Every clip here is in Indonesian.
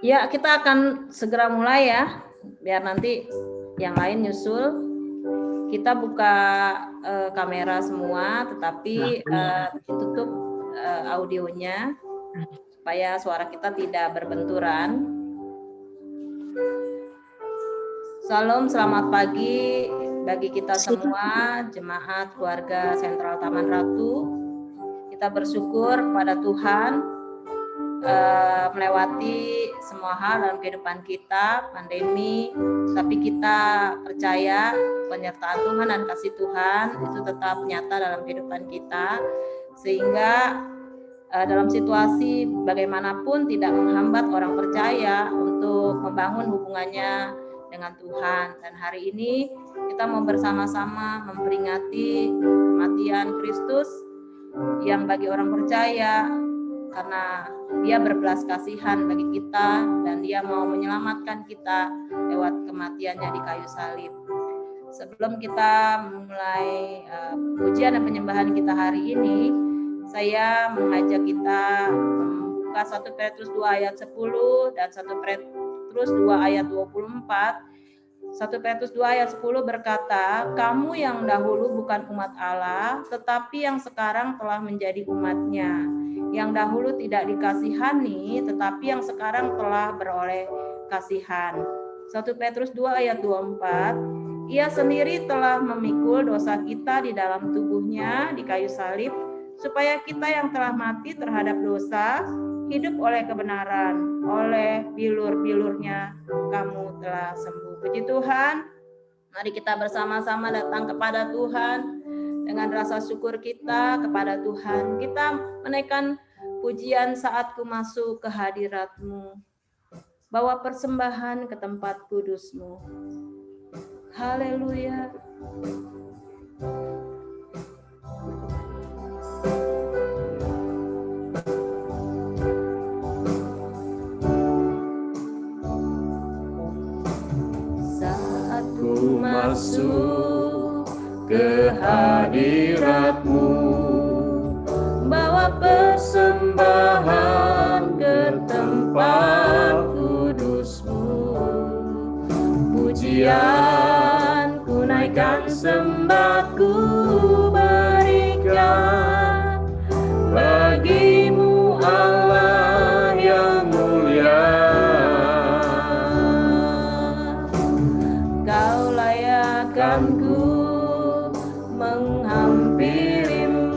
Ya, kita akan segera mulai ya, biar nanti yang lain nyusul. Kita buka kamera semua, tetapi ditutup audionya supaya suara kita tidak berbenturan. Salam, selamat pagi bagi kita semua, jemaat keluarga Sentral Taman Ratu. Kita bersyukur kepada Tuhan melewati semua hal dalam kehidupan kita, pandemi, tapi kita percaya penyertaan Tuhan dan kasih Tuhan itu tetap nyata dalam kehidupan kita, sehingga dalam situasi bagaimanapun tidak menghambat orang percaya untuk membangun hubungannya dengan Tuhan. Dan hari ini kita mau bersama-sama memperingati kematian Kristus yang bagi orang percaya, karena dia berbelas kasihan bagi kita dan dia mau menyelamatkan kita lewat kematiannya di kayu salib. Sebelum kita mulai pujian dan penyembahan kita hari ini, saya mengajak kita membuka 1 Petrus 2 ayat 10 dan 1 Petrus 2 ayat 24. 1 Petrus 2 ayat 10 berkata, kamu yang dahulu bukan umat Allah, tetapi yang sekarang telah menjadi umat-Nya. Yang dahulu tidak dikasihani, tetapi yang sekarang telah beroleh kasihan. 1 Petrus 2 ayat 24, ia sendiri telah memikul dosa kita di dalam tubuhnya di kayu salib, supaya kita yang telah mati terhadap dosa, hidup oleh kebenaran, oleh bilur-bilurnya kamu telah sembuh. Puji Tuhan, mari kita bersama-sama datang kepada Tuhan dengan rasa syukur kita kepada Tuhan. Kita menaikkan pujian saat ku masuk ke hadirat-Mu, bawa persembahan ke tempat kudus-Mu. Haleluya. Masuk ke hadirat-Mu, bawa persembahan ke tempat kudus-Mu. Pujian ku naikkan, sembah ku berikan bagi-Mu Allah yang mulia. Ku menghampiri-Mu,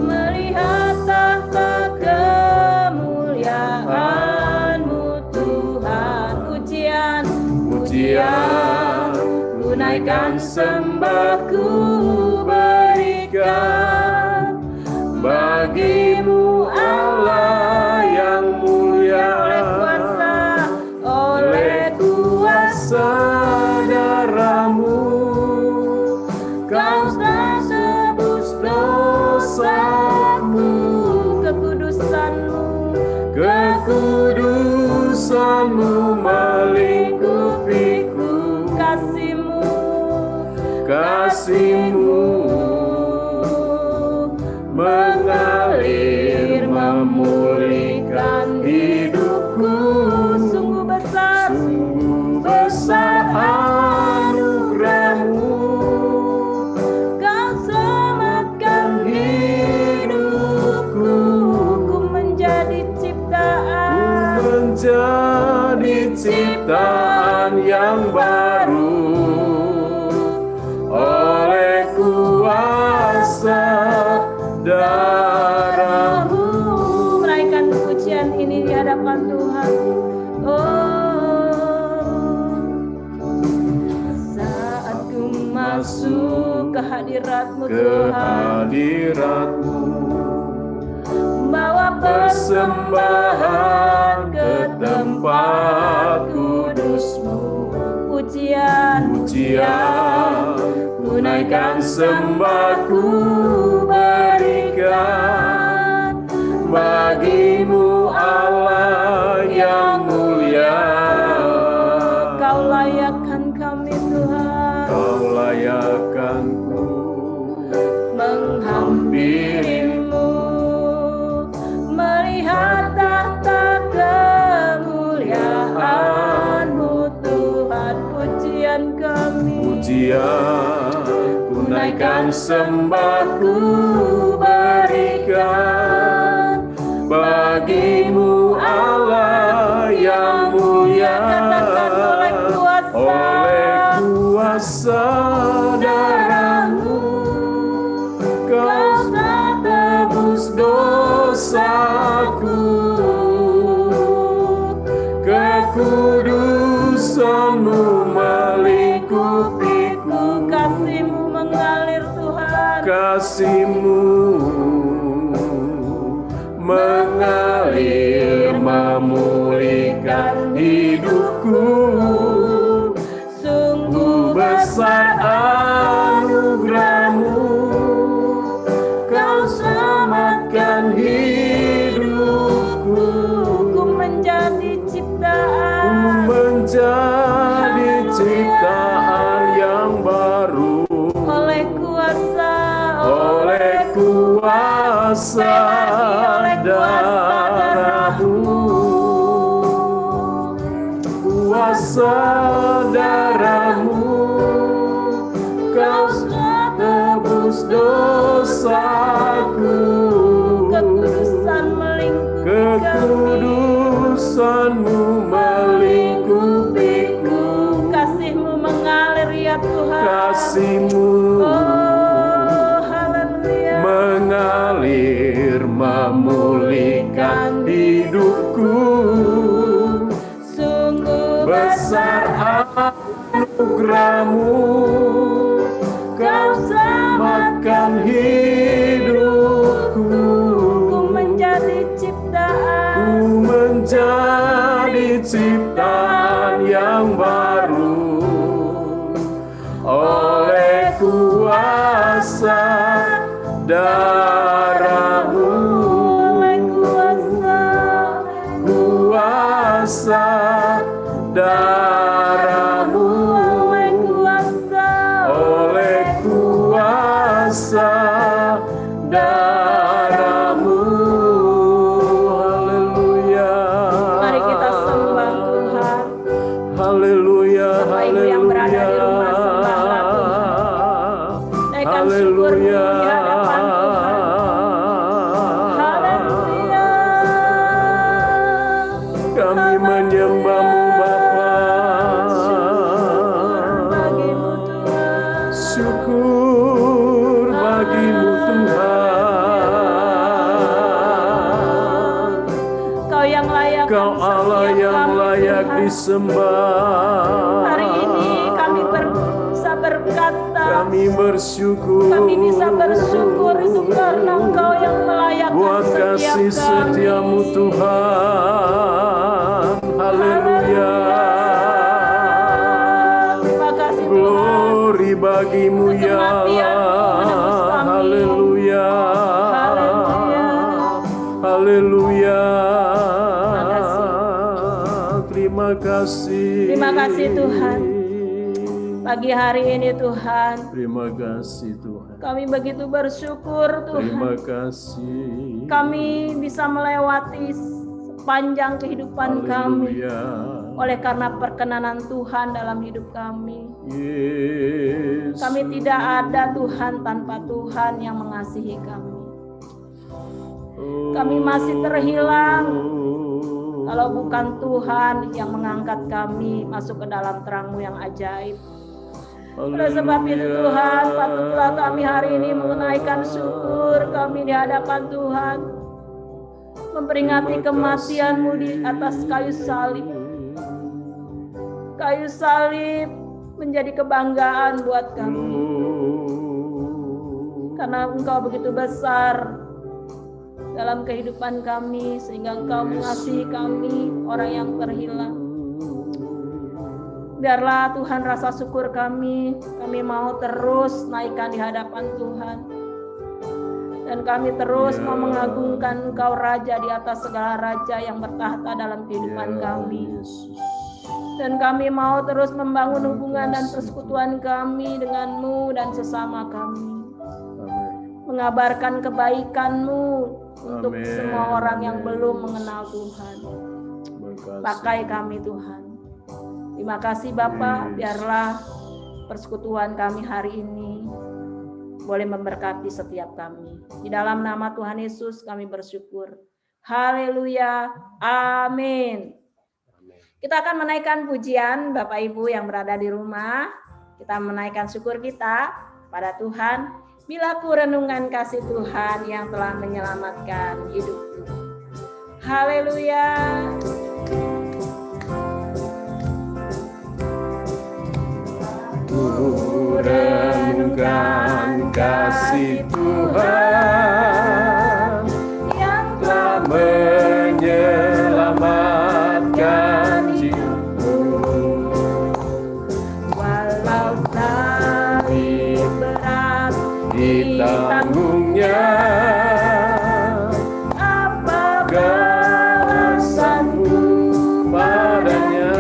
melihat tahta kemuliaan-Mu Tuhan. Pujian ku naikkan, sembah ku berikan bagi-Mu Allah yang mulia. Oleh kuasa darah-Mu, Kau telah tebus dosa-Mu. Kekudusan-Mu melingkupiku. Kasih-Mu mengalir memulihkan hidupku. Sungguh besar anugerah-Mu. Kau selamatkan hidupku. Ku menjadi ciptaan yang baru oleh kuasa darah-Mu. Menaikkan pujian ini di hadapan Tuhan. Saat ku masuk ke hadirat-Mu Tuhan, bawa persembahan ke tempat kudus-Mu. Pujian ku naikkan, sembah ku berikan bagi-Mu Allah yang mulia. Kau layakkan kami Tuhan, Kau layakkan ku menghampiri-Mu, mulia, ku naikkan sembahku berikan bagimu Allah yang mulia. Oleh kuasa darahmu kau tebus dosaku, kekudusanmu melingkupiku. Kasih-Mu mengalir Tuhan, Kasih-Mu mengalir memulihkan hidupku. Sungguh besar anugerah-Mu, kau selamatkan hidupku. Ku menjadi ciptaan, Menjadi ciptaan yang baru oleh kuasa darah-Mu. Kuasa darah-Mu kau tebus dosaku, kekudusan melingkupi kekudusan-Mu melingkupiku. Kasih-Mu mengalir ya Tuhan, Kasih-Mu haleluya, mengalir memulihkan hidupku. sungguh Besar anugerah-Mu, kau selamatkan hidupku. ku menjadi ciptaan, Ku menjadi ciptaan yang baru oleh kuasa darah-Mu. oleh Kuasa darah-Mu, oleh kuasa darah-Mu. Haleluya. Mari kita sembah Tuhan. Haleluya. Bapak Ibu yang berada di rumah, sembahlah Tuhan. Naikkan syukur-Mu di hadapan Tuhan. Haleluya. Kami menyembah-Mu Bapa. Bagimu Tuhan. Syukur bagimu Tuhan. Kau yang layak, Kau Allah yang layak disembah. Hari ini kami bisa berkata, Kami bersyukur. kami bisa bersyukur itu karena Engkau yang melayakkan buat kasih setiap setiamu kami. Tuhan. Haleluya. Terima kasih Tuhan. Glory bagimu ya Allah. Haleluya. Haleluya. Terima kasih. Terima kasih Tuhan. Pagi hari ini Tuhan, Terima kasih Tuhan. kami begitu bersyukur Terima Tuhan. kasih. Kami bisa melewati sepanjang kehidupan kami Haleluya. oleh karena perkenanan Tuhan dalam hidup kami. Yesus. Kami tidak ada Tuhan tanpa Tuhan yang mengasihi kami. Kami masih terhilang kalau bukan Tuhan yang mengangkat kami masuk ke dalam terang-Mu yang ajaib. Oleh sebab itu Tuhan, patutlah kami hari ini menaikkan syukur kami di hadapan Tuhan, memperingati kematian-Mu di atas kayu salib. Kayu salib menjadi kebanggaan buat kami, karena Engkau begitu besar dalam kehidupan kami, sehingga Engkau mengasihi kami, orang yang terhilang. Biarlah Tuhan rasa syukur kami mau terus naikkan di hadapan Tuhan. Dan kami terus mau mengagungkan Engkau Raja di atas segala raja yang bertahta dalam kehidupan kami. Dan kami mau terus membangun hubungan dan persekutuan kami dengan-Mu dan sesama kami. Mengabarkan kebaikan-Mu untuk semua orang yang belum mengenal Tuhan. Pakai kami Tuhan. Terima kasih Bapa, biarlah persekutuan kami hari ini boleh memberkati setiap kami. Di dalam nama Tuhan Yesus kami bersyukur. Haleluya. Amin. Kita akan menaikkan pujian Bapak Ibu yang berada di rumah. Kita menaikkan syukur kita pada Tuhan. Bila ku renungkan kasih Tuhan yang telah menyelamatkan hidupku. Haleluya. Ku renungkan kasih Tuhan yang telah menyelamatkan jiwaku. Walau salib berat Ditanggungnya, apa balasanku padanya?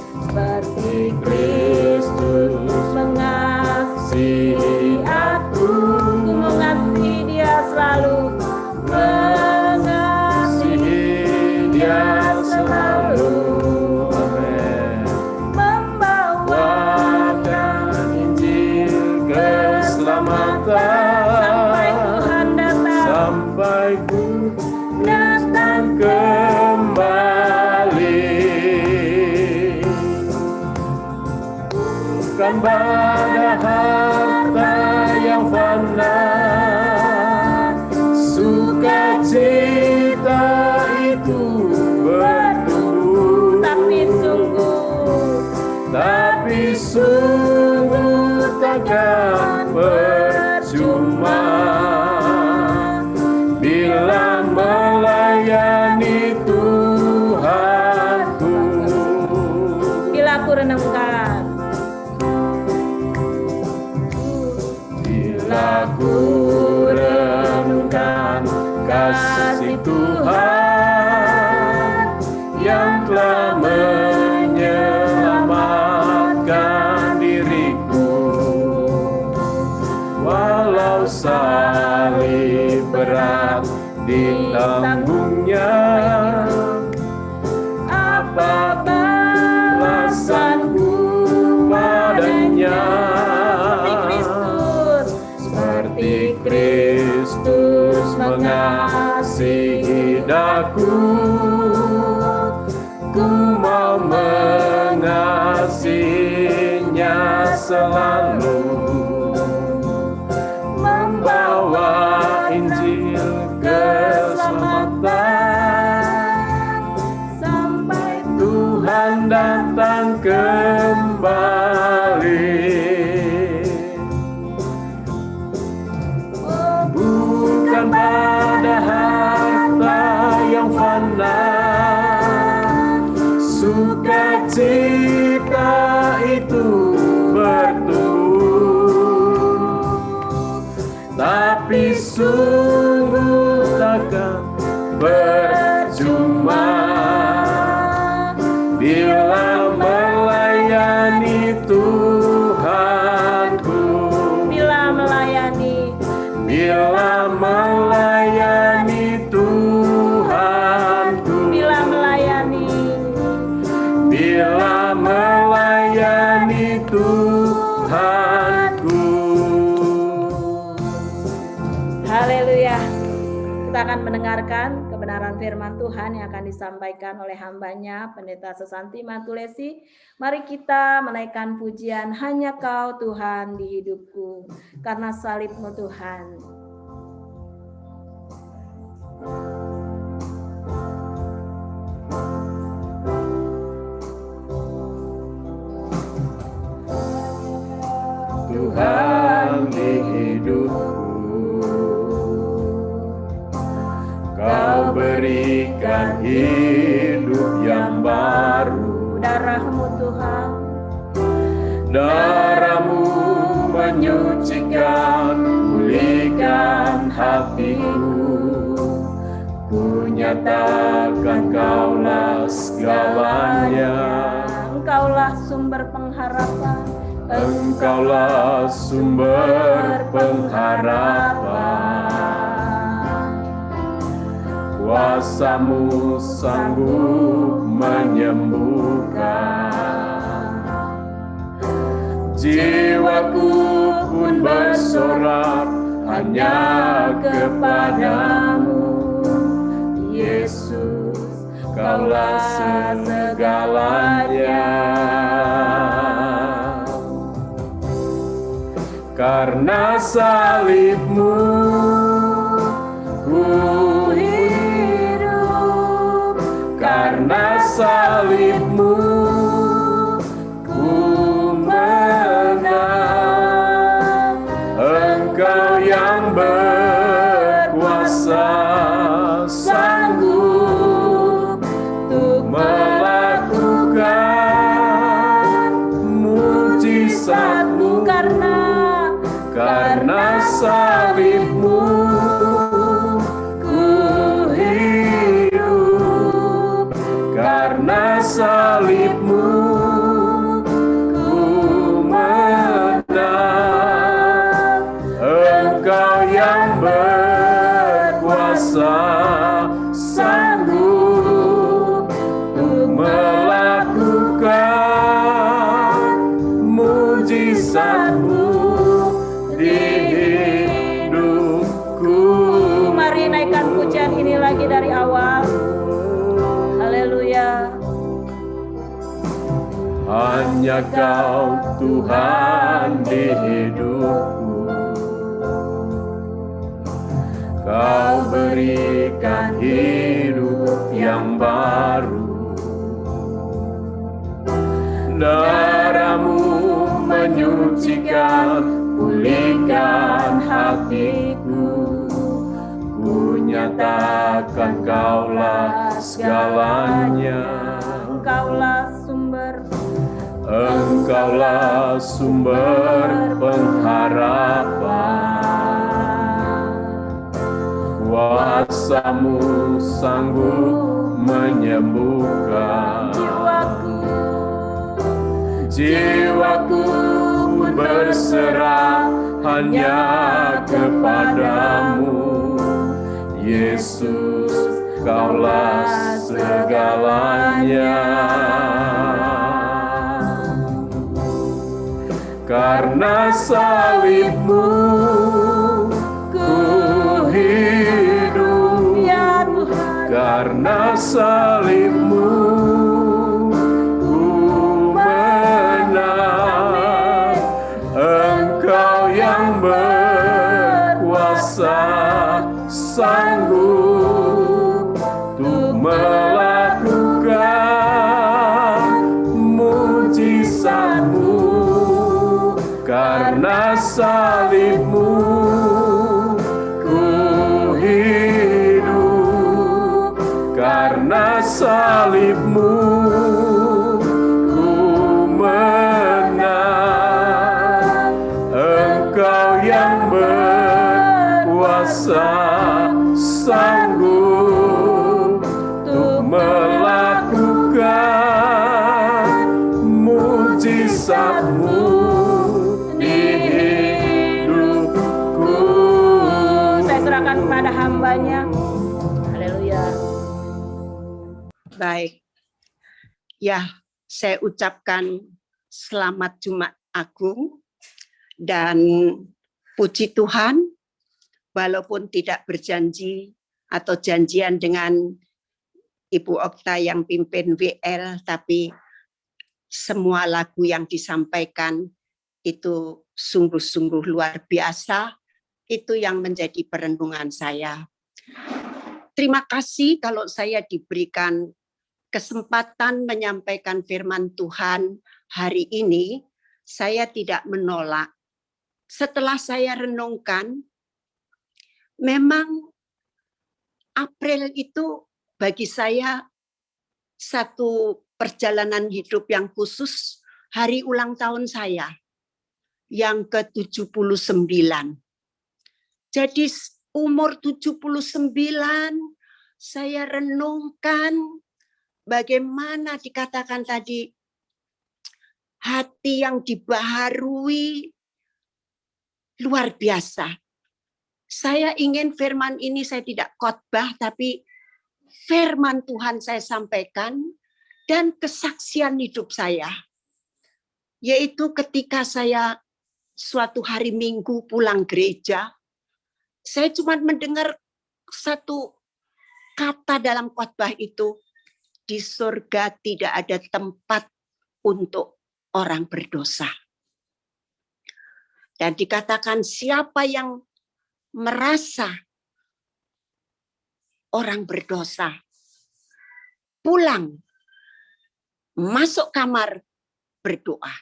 Seperti Kristus mengasihi aku, ku mengasihi Dia selalu, mengasihi Dia selalu. Amin. Membawakan Injil keselamatan sampai Tuhan datang, sampai ku datang kembali. Bukan pada harta yang fana, sukacita itu bertumbuh, tapi sungguh takkan percuma bila melayani Tuhanku. bila aku renungkan, Bila ku renungkan kasih Tuhan yang telah menyelamatkan diriku, walau salib berat ditanggungnya, apa balasanku padanya? Seperti Kristus mengasihi daku, ku mau mengasihinya selalu, membawa Injil keselamatan sampai Tuhan datang kembali. Bukan pada harta yang fana, sukacita itu bertumbuh, tapi sungguh takkan percuma bila melayani Tuhanku. Bila melayani Tuhanku, bila melayani Tuhanku. Haleluya. Kita akan mendengarkan kebenaran firman Tuhan yang akan disampaikan oleh hambanya Pendeta Susanti Matulesi. Mari kita menaikkan pujian Hanya Kau Tuhan di hidupku, karena salib-Mu Tuhan. Tuhan di hidupku, Kau berikan hidup yang baru. Darah-Mu Tuhan, Darah-Mu menyucikan, pulihkan hatiku. Ku nyatakan Kaulah segalanya, Engkaulah sumber pengharapan, Engkaulah sumber pengharapan. Kuasa-Mu sanggup menyembuhkan. jiwaku pun bersorak hanya kepadamu. Yesus, Kaulah segalanya. Karena salib-Mu ku hidup, karena salib-Mu ku menang. Engkau yang berkuasa, sanggup untuk melakukan mujizat-Mu. Karena salib-Mu ku hidup, karena salib-Mu ku menang. Engkau yang berkuasa, sanggup untuk melakukan mujizat-Mu di hidupku. Mari naikkan pujian ini lagi dari awal. Haleluya. Hanya Kau Tuhan di hidupku. Kau berikan hidup yang baru. Darah-Mu menyucikan, pulihkan hatiku. Ku nyatakan Kaulah segalanya. Engkaulah sumber pengharapan. Kuasa-Mu sanggup menyembuhkan. Jiwaku berserah hanya kepadamu. Yesus, Kaulah segalanya. Karena salib-Mu ku hidup, Ya Tuhan. karena salib-Mu ku menang. Engkau yang berkuasa, sanggup untuk melakukan mujizat-Mu. Karena salib-Mu ku hidup, karena salib-Mu ku menang. Engkau yang berkuasa, sanggup untuk melakukan mujizat-Mu di hidupku. Saya serahkan kepada hamba-Nya. Haleluya. Baik. Ya, saya ucapkan selamat Jumat Agung dan puji Tuhan, walaupun tidak berjanji atau janjian dengan Ibu Okta yang pimpin WL, tapi semua lagu yang disampaikan itu sungguh-sungguh luar biasa. Itu yang menjadi perenungan saya. Terima kasih kalau saya diberikan kesempatan menyampaikan firman Tuhan hari ini. Saya tidak menolak. Setelah saya renungkan, memang April itu bagi saya satu perjalanan hidup yang khusus, hari ulang tahun saya yang ke-79. Jadi umur 79 saya renungkan bagaimana dikatakan tadi hati yang dibaharui luar biasa. Saya ingin firman ini saya tidak khotbah, tapi firman Tuhan saya sampaikan dan kesaksian hidup saya. yaitu ketika saya suatu hari Minggu pulang gereja, saya cuma mendengar satu kata dalam khotbah itu, di surga tidak ada tempat untuk orang berdosa. Dan dikatakan siapa yang merasa orang berdosa, pulang, masuk kamar, berdoa.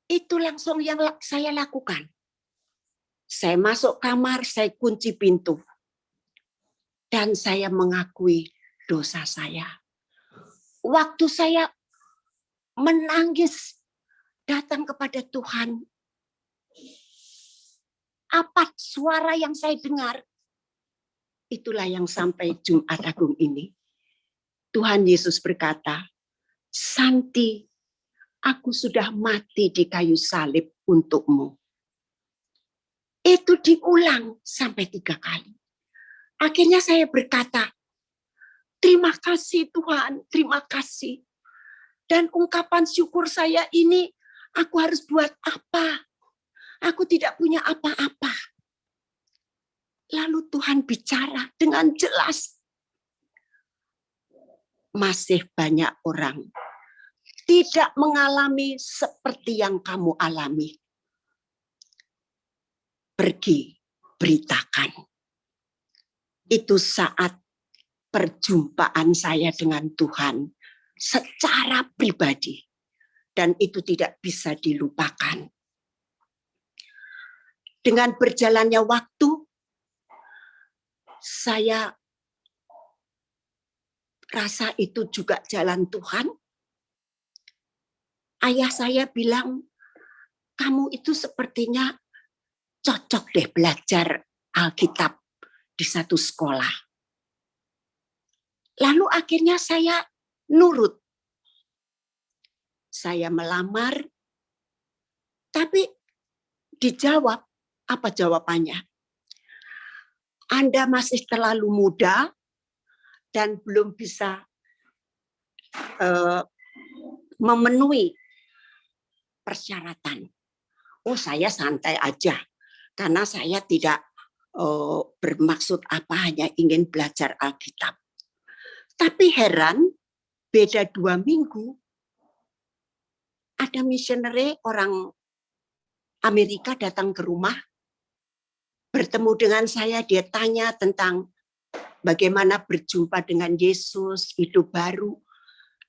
Itu langsung yang saya lakukan. Saya masuk kamar, saya kunci pintu. Dan saya mengakui dosa saya. Waktu saya menangis datang kepada Tuhan, apa suara yang saya dengar? Itulah yang sampai Jumat Agung ini. Tuhan Yesus berkata, Santi, aku sudah mati di kayu salib untukmu. Itu diulang sampai 3 kali. Akhirnya saya berkata, terima kasih Tuhan, terima kasih. Dan ungkapan syukur saya ini, aku harus buat apa? Aku tidak punya apa-apa. Lalu Tuhan bicara dengan jelas. Masih banyak orang tidak mengalami seperti yang kamu alami. Pergi, beritakan. Itu saat perjumpaan saya dengan Tuhan secara pribadi. Dan itu tidak bisa dilupakan. Dengan berjalannya waktu, saya rasa itu juga jalan Tuhan. Ayah saya bilang, kamu itu sepertinya cocok deh belajar Alkitab di satu sekolah. Lalu akhirnya saya nurut. Saya melamar, tapi dijawab, apa jawabannya? Anda masih terlalu muda dan belum bisa memenuhi persyaratan. Oh, saya santai aja, karena saya tidak bermaksud apa, hanya ingin belajar Alkitab. Tapi heran, beda 2 minggu, ada missionary orang Amerika datang ke rumah, bertemu dengan saya, dia tanya tentang bagaimana berjumpa dengan Yesus, hidup baru,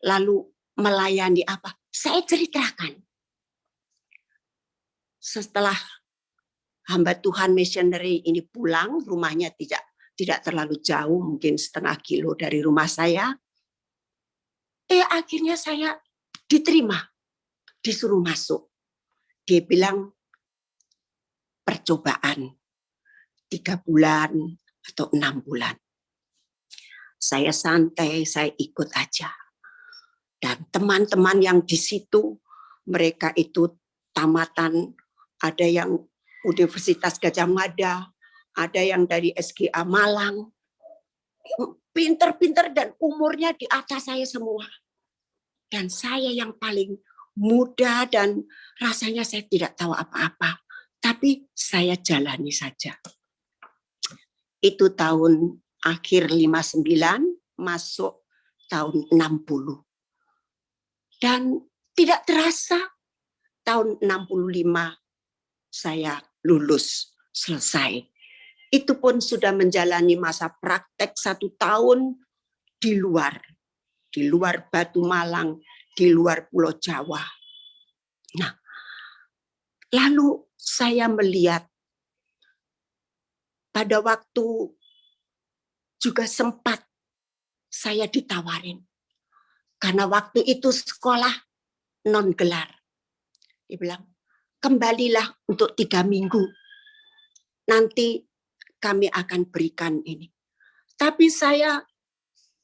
lalu melayani apa. Saya ceritakan. Setelah hamba Tuhan missionary ini pulang, rumahnya tidak terlalu jauh, mungkin setengah kilo dari rumah saya. Akhirnya saya diterima, disuruh masuk. Dia bilang percobaan 3 bulan atau 6 bulan. Saya santai, saya ikut aja. Dan teman-teman yang di situ, mereka itu tamatan, ada yang Universitas Gajah Mada, ada yang dari SGA Malang, pinter-pinter dan umurnya di atas saya semua. Dan saya yang paling muda dan rasanya saya tidak tahu apa-apa. Tapi saya jalani saja. Itu tahun akhir 59, masuk tahun 60. Dan tidak terasa tahun 65 saya lulus, selesai. Itu pun sudah menjalani masa praktek 1 tahun di luar Batu Malang, di luar Pulau Jawa. Nah, lalu saya melihat pada waktu juga sempat saya ditawarin. Karena waktu itu sekolah non gelar. Dia bilang, kembalilah untuk 3 minggu. Nanti kami akan berikan ini. Tapi saya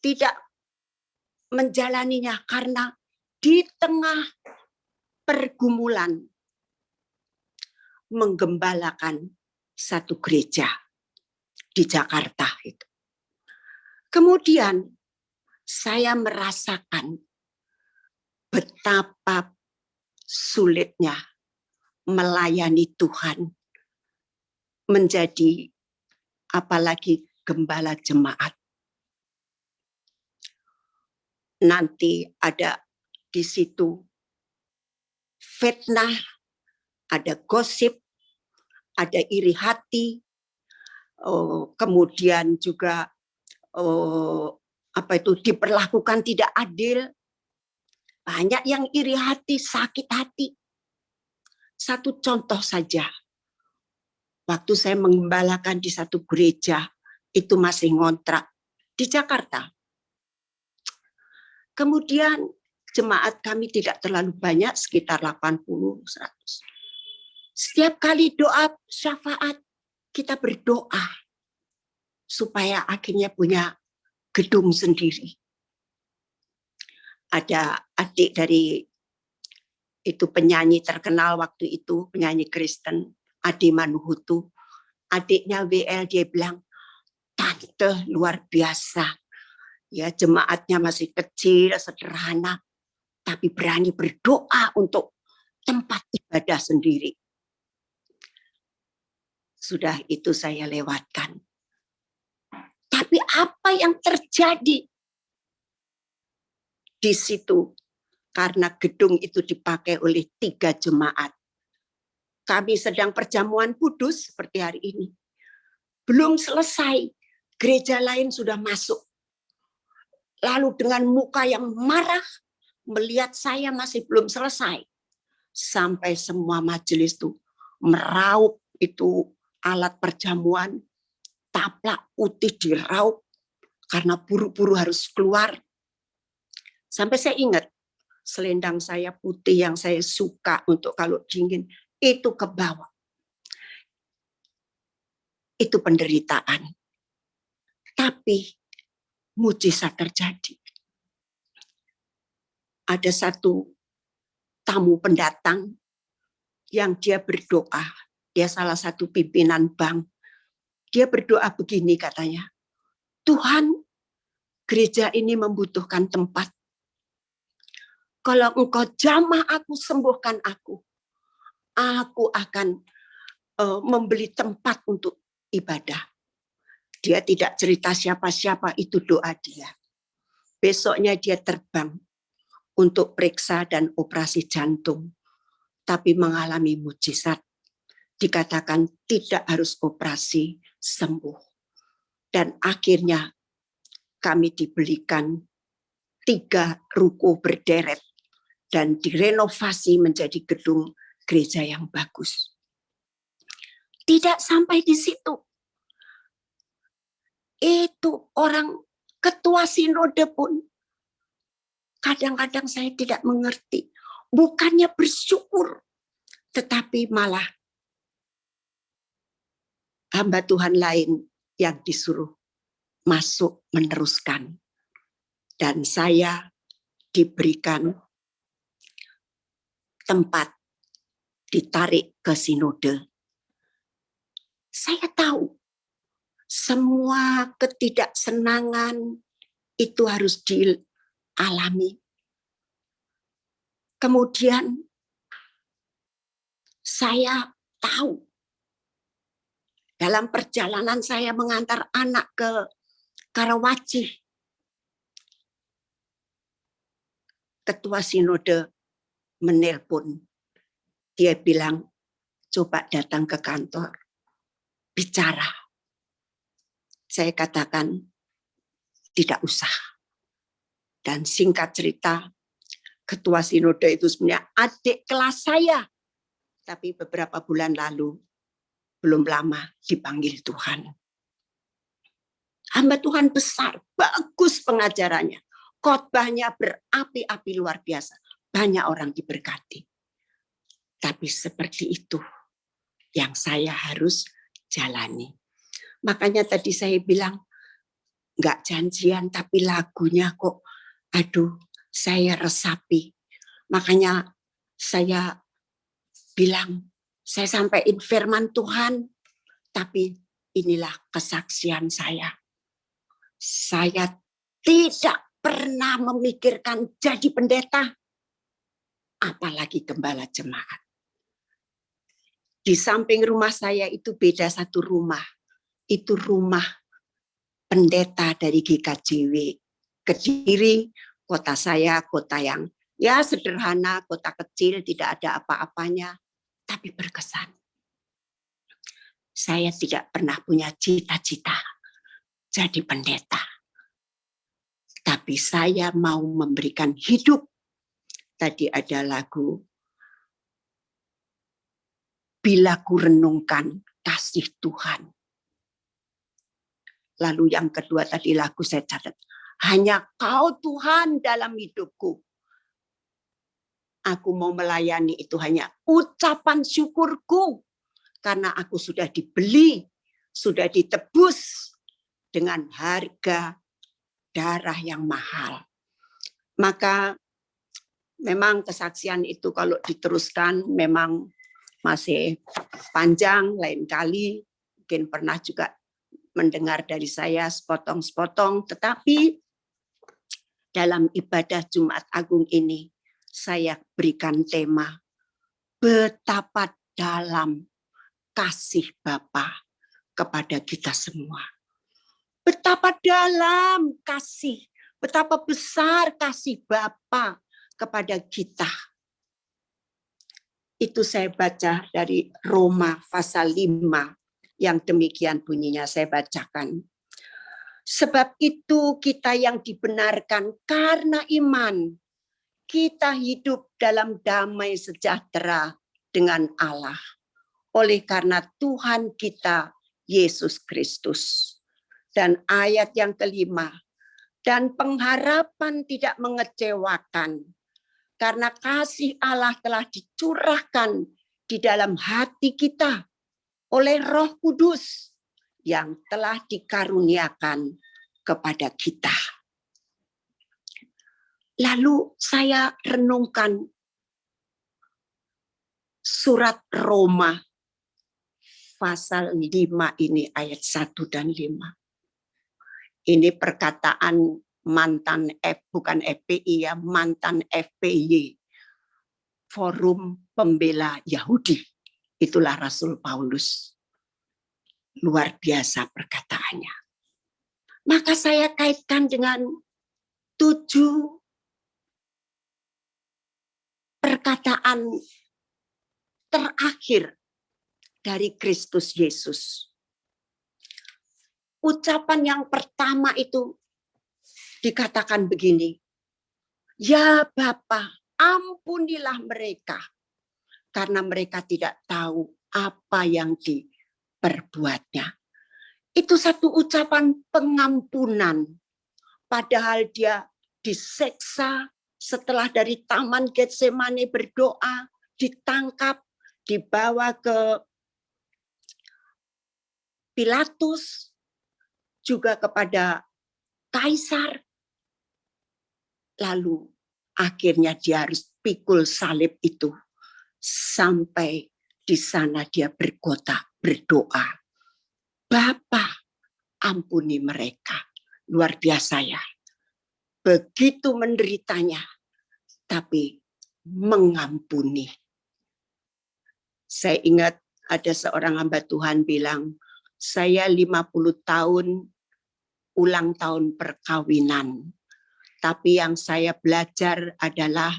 tidak menjalaninya karena di tengah pergumulan menggembalakan satu gereja di Jakarta itu. Kemudian saya merasakan betapa sulitnya melayani Tuhan, menjadi apalagi gembala jemaat. Nanti ada di situ fitnah, ada gosip, ada iri hati, kemudian juga diperlakukan tidak adil. Banyak yang iri hati, sakit hati. Satu contoh saja, waktu saya mengembalakan di satu gereja, itu masih ngontrak di Jakarta. Kemudian jemaat kami tidak terlalu banyak, sekitar 80-100. Setiap kali doa syafaat, kita berdoa supaya akhirnya punya gedung sendiri. Ada adik dari itu penyanyi terkenal waktu itu, penyanyi Kristen, Adi Manuhutu. Adiknya WL, dia bilang, "Tante luar biasa. Ya, jemaatnya masih kecil, sederhana, tapi berani berdoa untuk tempat ibadah sendiri." Sudah itu saya lewatkan. Tapi apa yang terjadi di situ? Karena gedung itu dipakai oleh 3 jemaat. Kami sedang perjamuan kudus seperti hari ini. Belum selesai, gereja lain sudah masuk. Lalu dengan muka yang marah, melihat saya masih belum selesai. Sampai semua majelis itu meraup itu alat perjamuan, taplak putih diraup, karena buru-buru harus keluar. Sampai saya ingat, selendang saya putih yang saya suka untuk kalau dingin, itu ke bawah. Itu penderitaan. Tapi mujizat terjadi. Ada satu tamu pendatang yang dia berdoa. Dia salah satu pimpinan bank. Dia berdoa begini katanya, "Tuhan, gereja ini membutuhkan tempat. Kalau Engkau jamah aku, sembuhkan aku akan membeli tempat untuk ibadah." Dia tidak cerita siapa-siapa, itu doa dia. Besoknya dia terbang untuk periksa dan operasi jantung, tapi mengalami mujizat. Dikatakan tidak harus operasi, sembuh. Dan akhirnya kami dibelikan 3 ruko berderet dan direnovasi menjadi gedung gereja yang bagus. Tidak sampai di situ. Itu orang ketua sinode pun kadang-kadang saya tidak mengerti. Bukannya bersyukur, tetapi malah hamba Tuhan lain yang disuruh masuk meneruskan. Dan saya diberikan tempat, ditarik ke sinode. Saya tahu semua ketidaksenangan itu harus dialami. Kemudian saya tahu dalam perjalanan saya mengantar anak ke Karawaci, ketua sinode menelpon. Dia bilang, "Coba datang ke kantor, bicara." Saya katakan, tidak usah. Dan singkat cerita, ketua sinode itu sebenarnya adik kelas saya. Tapi beberapa bulan lalu, belum lama dipanggil Tuhan. Hamba Tuhan besar, bagus pengajarannya. Khotbahnya berapi-api luar biasa. Banyak orang diberkati. Tapi seperti itu yang saya harus jalani. Makanya tadi saya bilang, nggak janjian tapi lagunya kok, aduh, saya resapi. Makanya saya bilang, saya sampaikan firman Tuhan, tapi inilah kesaksian saya. Saya tidak pernah memikirkan jadi pendeta apalagi gembala jemaat. Di samping rumah saya itu beda satu rumah. Itu rumah pendeta dari GKJW Kediri, kota saya, kota yang ya sederhana, kota kecil, tidak ada apa-apanya, tapi berkesan. Saya tidak pernah punya cita-cita jadi pendeta. Tapi saya mau memberikan hidup. Tadi ada lagu, bila ku renungkan kasih Tuhan. Lalu yang kedua tadi lagu saya catat, hanya Kau Tuhan dalam hidupku. Aku mau melayani itu hanya ucapan syukurku. Karena aku sudah dibeli, sudah ditebus dengan harga darah yang mahal. Maka memang kesaksian itu kalau diteruskan memang masih panjang, lain kali mungkin pernah juga mendengar dari saya sepotong-sepotong, tetapi dalam ibadah Jumat Agung ini saya berikan tema betapa dalam kasih Bapa kepada kita semua. Betapa dalam kasih, betapa besar kasih Bapa kepada kita. Itu saya baca dari Roma pasal 5 yang demikian bunyinya, saya bacakan. Sebab itu kita yang dibenarkan karena iman, kita hidup dalam damai sejahtera dengan Allah. Oleh karena Tuhan kita Yesus Kristus. Dan ayat yang kelima, dan pengharapan tidak mengecewakan, karena kasih Allah telah dicurahkan di dalam hati kita oleh Roh Kudus yang telah dikaruniakan kepada kita. Lalu saya renungkan surat Roma pasal 5 ini ayat 1 dan 5. Ini perkataan mantan bukan FPI ya, mantan FPY, Forum Pembela Yahudi. Itulah Rasul Paulus. Luar biasa perkataannya. Maka saya kaitkan dengan 7 perkataan terakhir dari Kristus Yesus. Ucapan yang pertama itu dikatakan begini, ya Bapa, ampunilah mereka, karena mereka tidak tahu apa yang diperbuatnya. Itu satu ucapan pengampunan, padahal dia diseksa setelah dari Taman Getsemani berdoa, ditangkap, dibawa ke Pilatus, juga kepada Kaisar. Lalu akhirnya dia harus pikul salib itu. Sampai di sana dia berdoa. Bapa, ampuni mereka. Luar biasa ya. Begitu menderitanya, tapi mengampuni. Saya ingat ada seorang hamba Tuhan bilang, saya 50 tahun ulang tahun perkawinan. Tapi yang saya belajar adalah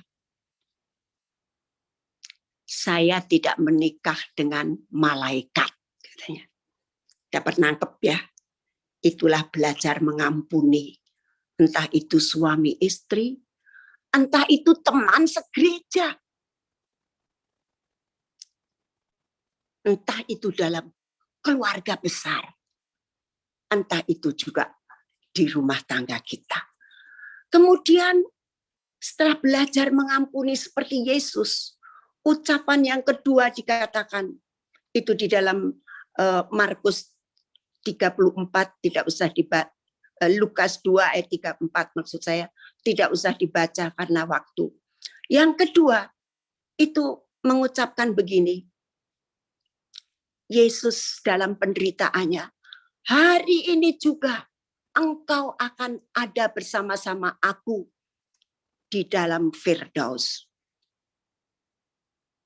saya tidak menikah dengan malaikat. Katanya. Dapat nangkep ya. Itulah belajar mengampuni. Entah itu suami istri, entah itu teman segereja. Entah itu dalam keluarga besar. Entah itu juga di rumah tangga kita. Kemudian setelah belajar mengampuni seperti Yesus, ucapan yang kedua dikatakan, itu di dalam Markus 34, tidak usah dibaca, Lukas 2 ayat 34 maksud saya, tidak usah dibaca karena waktu. Yang kedua, itu mengucapkan begini, Yesus dalam penderitaannya, hari ini juga engkau akan ada bersama-sama aku di dalam Firdaus.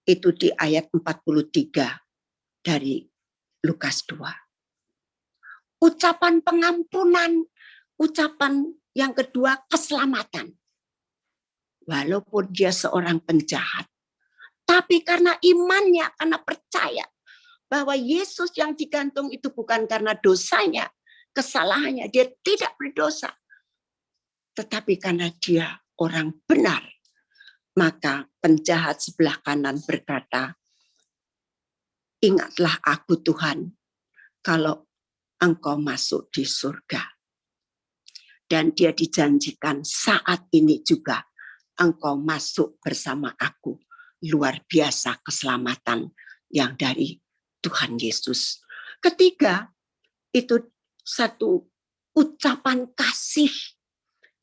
Itu di ayat 43 dari Lukas 2. Ucapan pengampunan, ucapan yang kedua keselamatan. Walaupun dia seorang penjahat, tapi karena imannya, karena percaya bahwa Yesus yang digantung itu bukan karena dosanya, kesalahannya, dia tidak berdosa, tetapi karena dia orang benar. Maka penjahat sebelah kanan berkata, ingatlah aku Tuhan, kalau engkau masuk di surga. Dan dia dijanjikan saat ini juga engkau masuk bersama aku. Luar biasa keselamatan yang dari Tuhan Yesus. Ketiga, itu satu ucapan kasih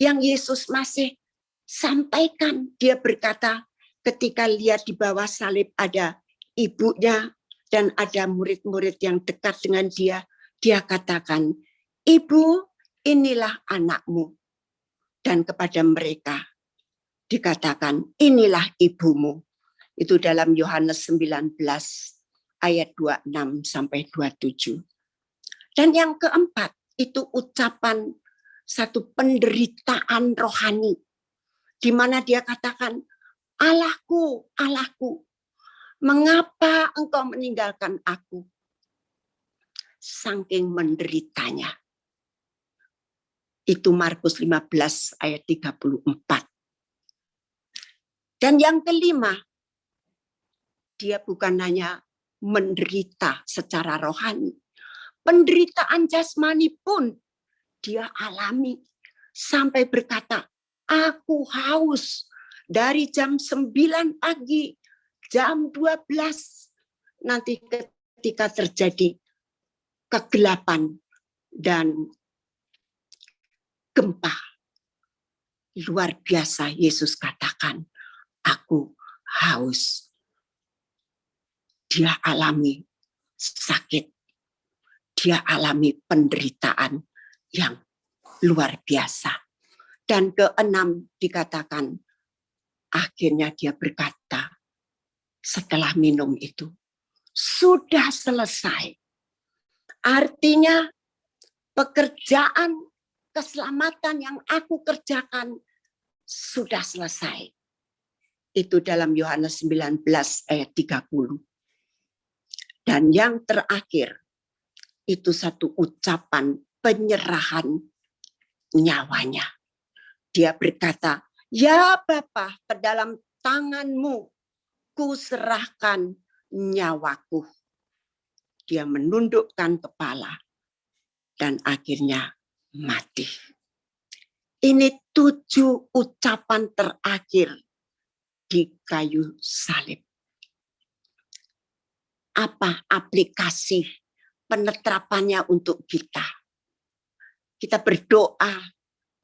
yang Yesus masih sampaikan. Dia berkata ketika lihat di bawah salib ada ibunya dan ada murid-murid yang dekat dengan dia, dia katakan, Ibu, inilah anakmu. Dan kepada mereka dikatakan, inilah ibumu. Itu dalam Yohanes 19 ayat 26 sampai 27. Dan yang keempat, itu ucapan satu penderitaan rohani, di mana dia katakan, Allahku, Allahku, mengapa engkau meninggalkan aku? Saking menderitanya. Itu Markus 15 ayat 34. Dan yang kelima, dia bukan hanya menderita secara rohani. Penderitaan jasmani pun dia alami. Sampai berkata, aku haus dari jam 9 pagi, jam 12. Nanti ketika terjadi kegelapan dan gempa, luar biasa Yesus katakan, aku haus. Dia alami sakit, dia alami penderitaan yang luar biasa. Dan keenam dikatakan, akhirnya dia berkata, setelah minum itu, sudah selesai. Artinya pekerjaan keselamatan yang aku kerjakan sudah selesai. Itu dalam Yohanes 19 ayat 30. Dan yang terakhir, itu satu ucapan penyerahan nyawanya. Dia berkata, ya Bapa, ke dalam tanganmu ku serahkan nyawaku. Dia menundukkan kepala dan akhirnya mati. Ini 7 ucapan terakhir di kayu salib. Apa aplikasi penerapannya untuk kita? Kita berdoa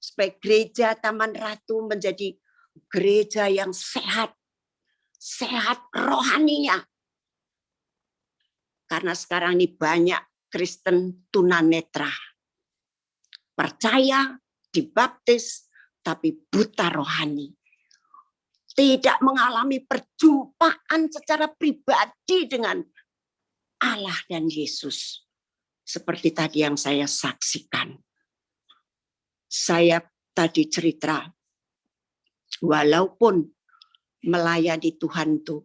supaya gereja Taman Ratu menjadi gereja yang sehat, sehat rohaninya. Karena sekarang ini banyak Kristen tunanetra. Percaya, dibaptis, tapi buta rohani. Tidak mengalami perjumpaan secara pribadi dengan Allah dan Yesus. Seperti tadi yang saya saksikan. Saya tadi cerita, walaupun melayani Tuhan itu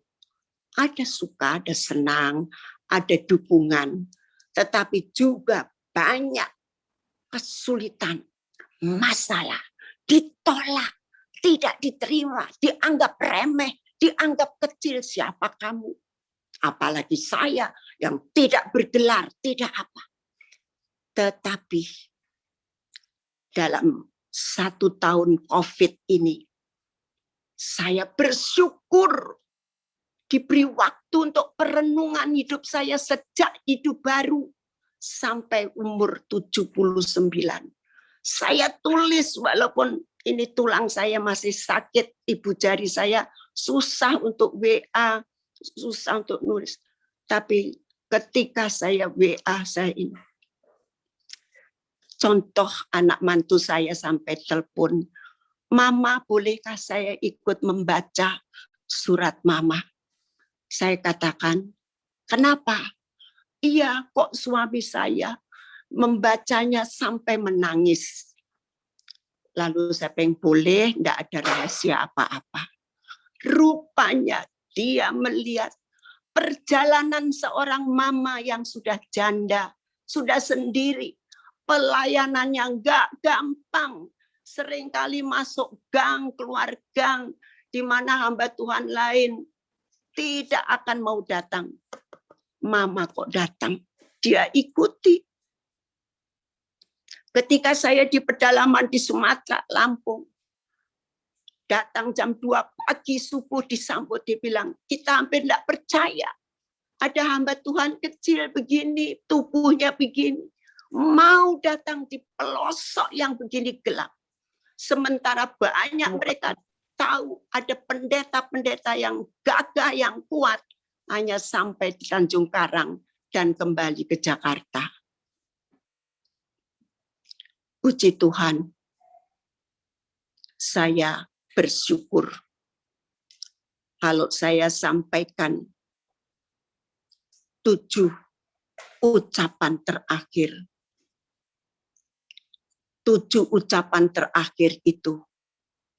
ada suka, ada senang, ada dukungan, tetapi juga banyak kesulitan, masalah, ditolak, tidak diterima, dianggap remeh, dianggap kecil. Siapa kamu? Apalagi saya yang tidak bergelar, tidak apa. Tetapi dalam 1 tahun COVID ini, saya bersyukur diberi waktu untuk perenungan hidup saya sejak hidup baru sampai umur 79. Saya tulis walaupun ini tulang saya masih sakit, ibu jari saya susah untuk WA, susah untuk nulis. Tapi ketika saya WA, saya ini contoh anak mantu saya sampai telepon, Mama bolehkah saya ikut membaca surat Mama? Saya katakan, kenapa? Iya, kok suami saya membacanya sampai menangis. Lalu saya bilang, boleh, tidak ada rahasia apa-apa. Rupanya dia melihat perjalanan seorang mama yang sudah janda, sudah sendiri. Pelayanannya nggak gampang. Seringkali masuk gang, keluar gang, di mana hamba Tuhan lain tidak akan mau datang. Mama kok datang? Dia ikuti. Ketika saya di pedalaman di Sumatera, Lampung, datang jam 2 pagi subuh disambut, dibilang, kita hampir tidak percaya. Ada hamba Tuhan kecil begini, tubuhnya begini, mau datang di pelosok yang begini gelap. Sementara banyak mereka tahu ada pendeta-pendeta yang gagah, yang kuat, hanya sampai di Tanjung Karang dan kembali ke Jakarta. Puji Tuhan, saya bersyukur kalau saya sampaikan 7 ucapan terakhir. 7 ucapan terakhir itu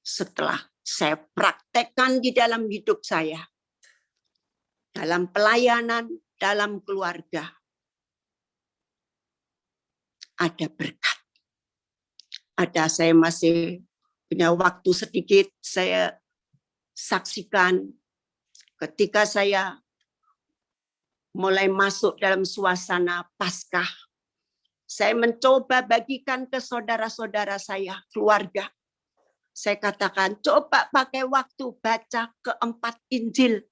setelah saya praktekkan di dalam hidup saya, dalam pelayanan, dalam keluarga, ada berkat. Ada, saya masih punya waktu sedikit, saya saksikan ketika saya mulai masuk dalam suasana Paskah. Saya mencoba bagikan ke saudara-saudara saya, keluarga. Saya katakan, coba pakai waktu baca keempat Injil.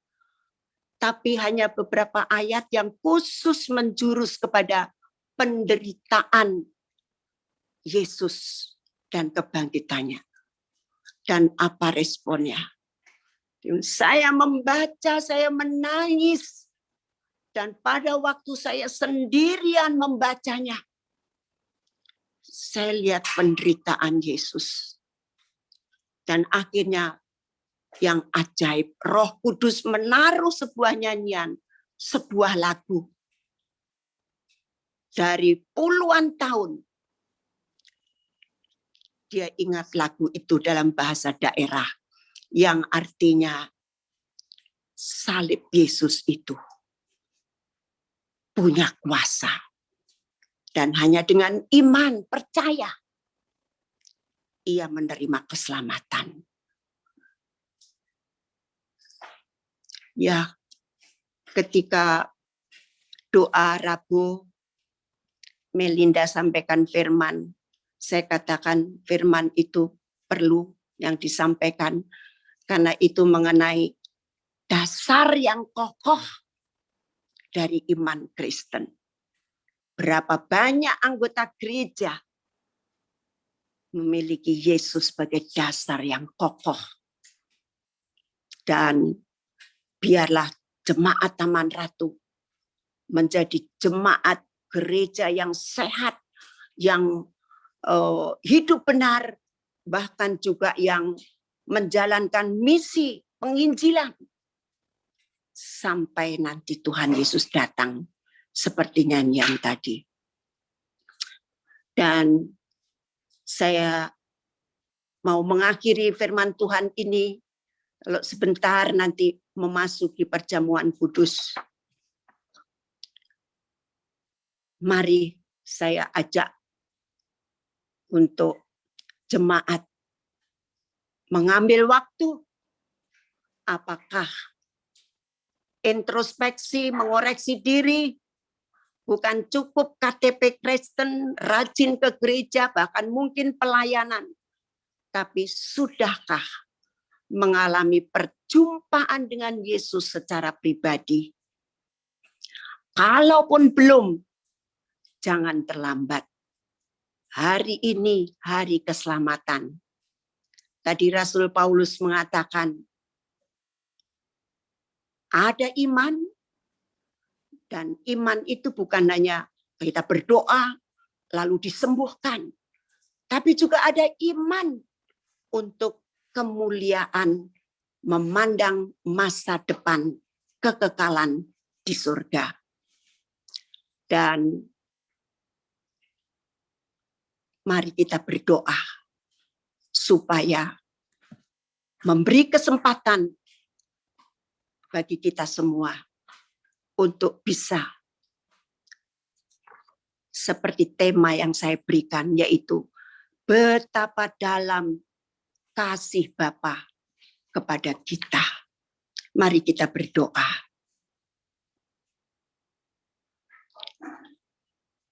Tapi hanya beberapa ayat yang khusus menjurus kepada penderitaan Yesus dan kebangkitannya. Dan apa responnya? Saya membaca, saya menangis. Dan pada waktu saya sendirian membacanya, saya lihat penderitaan Yesus. Dan akhirnya yang ajaib, Roh Kudus menaruh sebuah nyanyian, sebuah lagu. Dari puluhan tahun, dia ingat lagu itu dalam bahasa daerah, yang artinya salib Yesus itu punya kuasa. Dan hanya dengan iman, percaya, ia menerima keselamatan. Ya, ketika doa Rabu, Melinda sampaikan firman, saya katakan firman itu perlu yang disampaikan, karena itu mengenai dasar yang kokoh dari iman Kristen. Berapa banyak anggota gereja memiliki Yesus sebagai dasar yang kokoh. Dan biarlah jemaat Taman Ratu menjadi jemaat gereja yang sehat, yang hidup benar, bahkan juga yang menjalankan misi penginjilan. Sampai nanti Tuhan Yesus datang. Seperti nyanyian tadi. Dan saya mau mengakhiri firman Tuhan ini, kalau sebentar nanti memasuki perjamuan kudus. Mari saya ajak untuk jemaat mengambil waktu. Apakah introspeksi, mengoreksi diri, bukan cukup KTP Kristen, rajin ke gereja, bahkan mungkin pelayanan. Tapi sudahkah mengalami perjumpaan dengan Yesus secara pribadi? Kalaupun belum, jangan terlambat. Hari ini hari keselamatan. Tadi Rasul Paulus mengatakan, ada iman, dan iman itu bukan hanya kita berdoa lalu disembuhkan, tapi juga ada iman untuk kemuliaan, memandang masa depan kekekalan di surga. Dan mari kita berdoa supaya memberi kesempatan bagi kita semua untuk bisa seperti tema yang saya berikan, yaitu betapa dalam kasih Bapa kepada kita. Mari kita berdoa.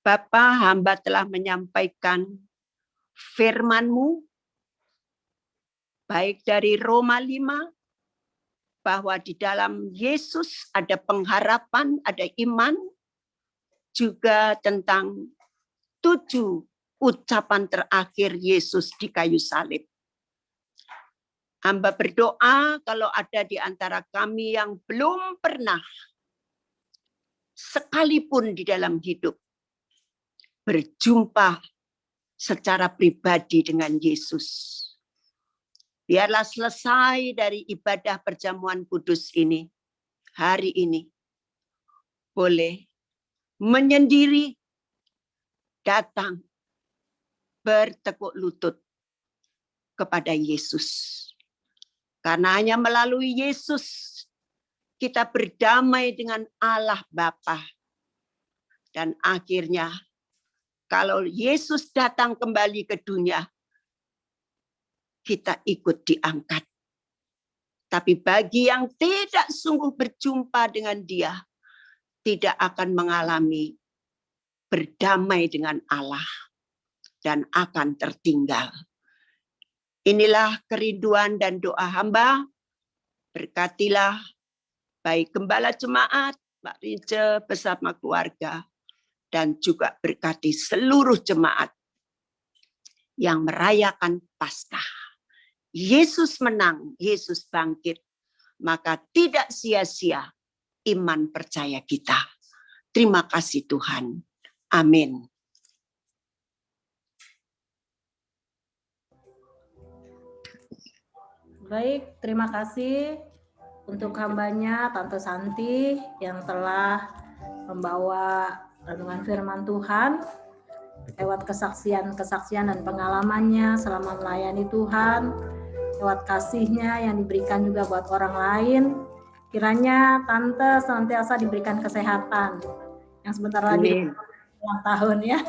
Bapa, hamba telah menyampaikan firman-Mu, baik dari Roma 5, bahwa di dalam Yesus ada pengharapan, ada iman, juga tentang 7 ucapan terakhir Yesus di kayu salib. Hamba berdoa kalau ada di antara kami yang belum pernah sekalipun di dalam hidup berjumpa secara pribadi dengan Yesus. Biarlah selesai dari ibadah perjamuan kudus ini, hari ini, boleh menyendiri, datang, bertekuk lutut kepada Yesus. Karena hanya melalui Yesus kita berdamai dengan Allah Bapa. Dan akhirnya, kalau Yesus datang kembali ke dunia, kita ikut diangkat. Tapi bagi yang tidak sungguh berjumpa dengan Dia, tidak akan mengalami berdamai dengan Allah dan akan tertinggal. Inilah kerinduan dan doa hamba. Berkatilah baik gembala jemaat, Pak Rince bersama keluarga, dan juga berkati seluruh jemaat yang merayakan Paskah. Yesus menang, Yesus bangkit, maka tidak sia-sia iman percaya kita. Terima kasih Tuhan. Amin. Baik, terima kasih untuk hambanya Tante Santi yang telah membawa renungan firman Tuhan lewat kesaksian dan pengalamannya selama melayani Tuhan, lewat kasihnya yang diberikan juga buat orang lain. Kiranya Tante senantiasa diberikan kesehatan yang sebentar lagi ulang tahun ya.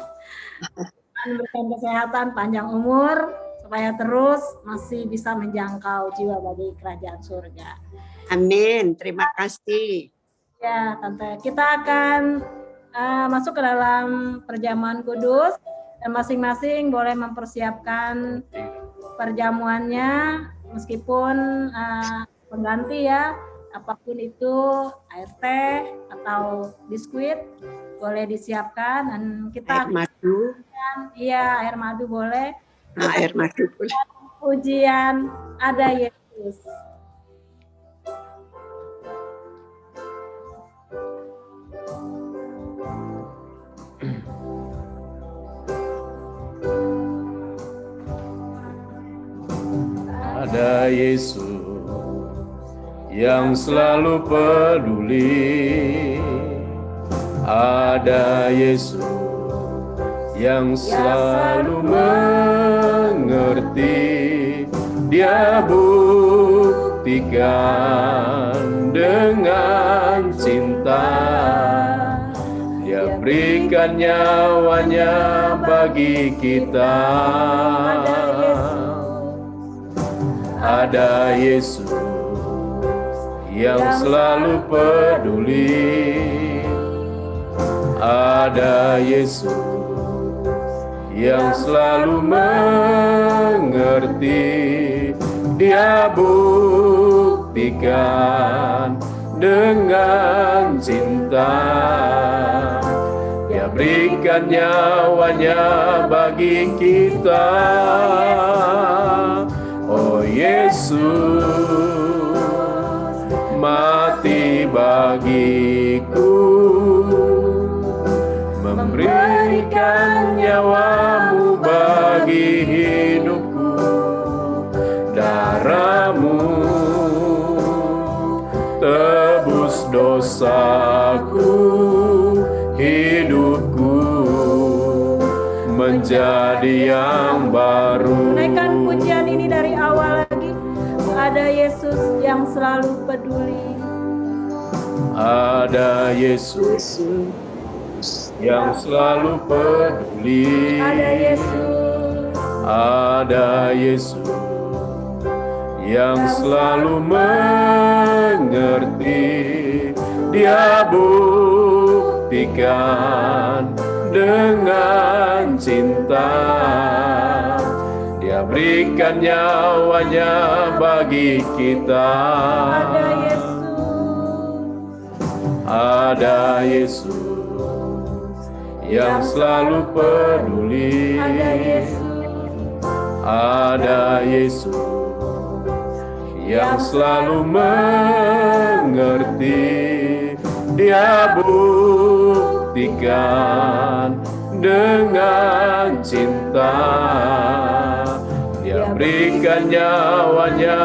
Diberikan kesehatan, panjang umur, supaya terus masih bisa menjangkau jiwa bagi kerajaan surga. Amin, terima kasih. Ya, Tante, kita akan masuk ke dalam perjamuan kudus dan masing-masing boleh mempersiapkan perjamuannya, meskipun pengganti ya, apapun itu, air teh atau biskuit boleh disiapkan, dan kita air madu. Iya, air madu boleh. Air madu boleh. Pujian ada Yesus. Ada Yesus yang selalu peduli. Ada Yesus yang selalu mengerti. Dia buktikan dengan cinta. Dia berikan nyawanya bagi kita. Ada Yesus yang selalu peduli. Ada Yesus yang selalu mengerti. Dia buktikan dengan cinta. Dia berikan nyawanya bagi kita. Oh Yesus mati bagiku, memberikan nyawamu bagi hidupku. Darahmu tebus dosaku, hidupku menjadi yang baru. Naikkan pujian ini dari awal lagi. Ada Yesus yang selalu peduli. Ada Yesus yang selalu peduli. Ada Yesus. Ada Yesus yang selalu mengerti. Dia buktikan dengan cinta. Dia berikan nyawanya bagi kita. Ada Yesus. Ada Yesus yang selalu peduli. Ada Yesus. Ada Yesus yang selalu mengerti. Dia buktikan dengan cinta. Dia berikan nyawanya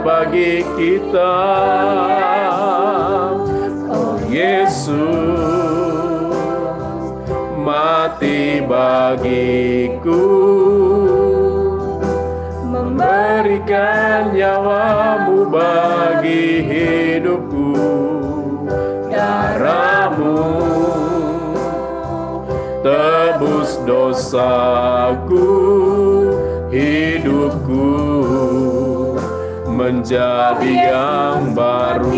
bagi kita. Oh Yesus mati bagiku, memberikan nyawamu bagi hidupku. Darahmu tebus dosaku, hidupku menjadi yang baru.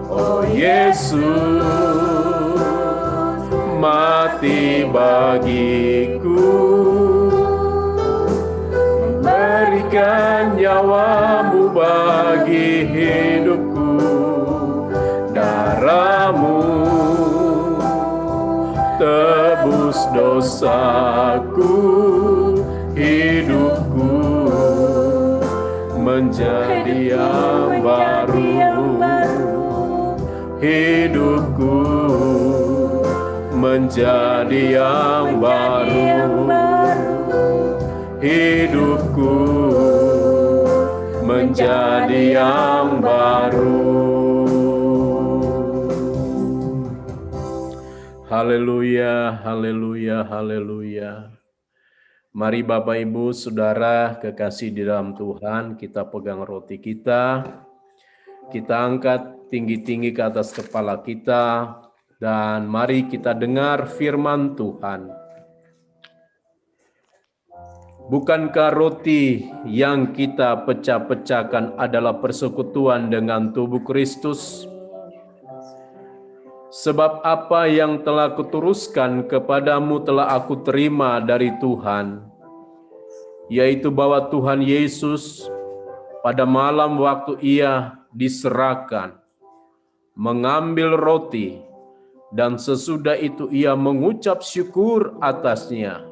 Oh Yesus mati bagiku, memberikan nyawamu bagi hidupku. Darahmu tebus dosaku, hidupku menjadi yang baru. Hidupku menjadi yang baru. Hidupku menjadi yang baru. Haleluya, haleluya, haleluya. Mari Bapak Ibu Saudara kekasih di dalam Tuhan, kita pegang roti kita angkat tinggi-tinggi ke atas kepala kita, dan mari kita dengar firman Tuhan. Bukankah roti yang kita pecah-pecahkan adalah persekutuan dengan tubuh Kristus? Sebab apa yang telah kuteruskan kepadamu telah aku terima dari Tuhan, yaitu bahwa Tuhan Yesus pada malam waktu Ia diserahkan, mengambil roti, dan sesudah itu Ia mengucap syukur atasnya.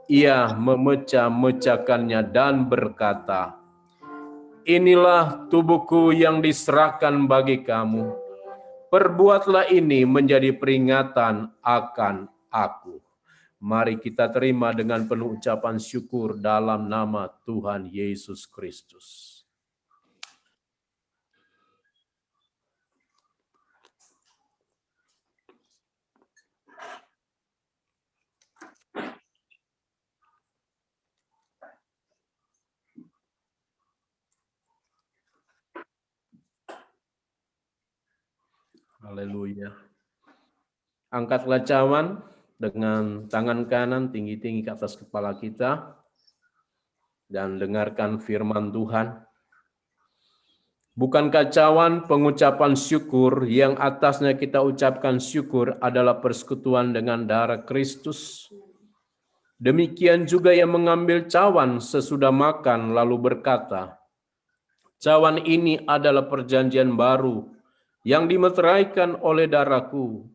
Ia memecah-mecahkannya dan berkata, "Inilah tubuhku yang diserahkan bagi kamu. Perbuatlah ini menjadi peringatan akan aku." Mari kita terima dengan penuh ucapan syukur dalam nama Tuhan Yesus Kristus. Haleluya. Angkatlah cawan dengan tangan kanan tinggi-tinggi ke atas kepala kita dan dengarkan firman Tuhan. Bukankah cawan pengucapan syukur yang atasnya kita ucapkan syukur adalah persekutuan dengan darah Kristus? Demikian juga yang mengambil cawan sesudah makan lalu berkata, "Cawan ini adalah perjanjian baru yang dimeteraikan oleh darahku.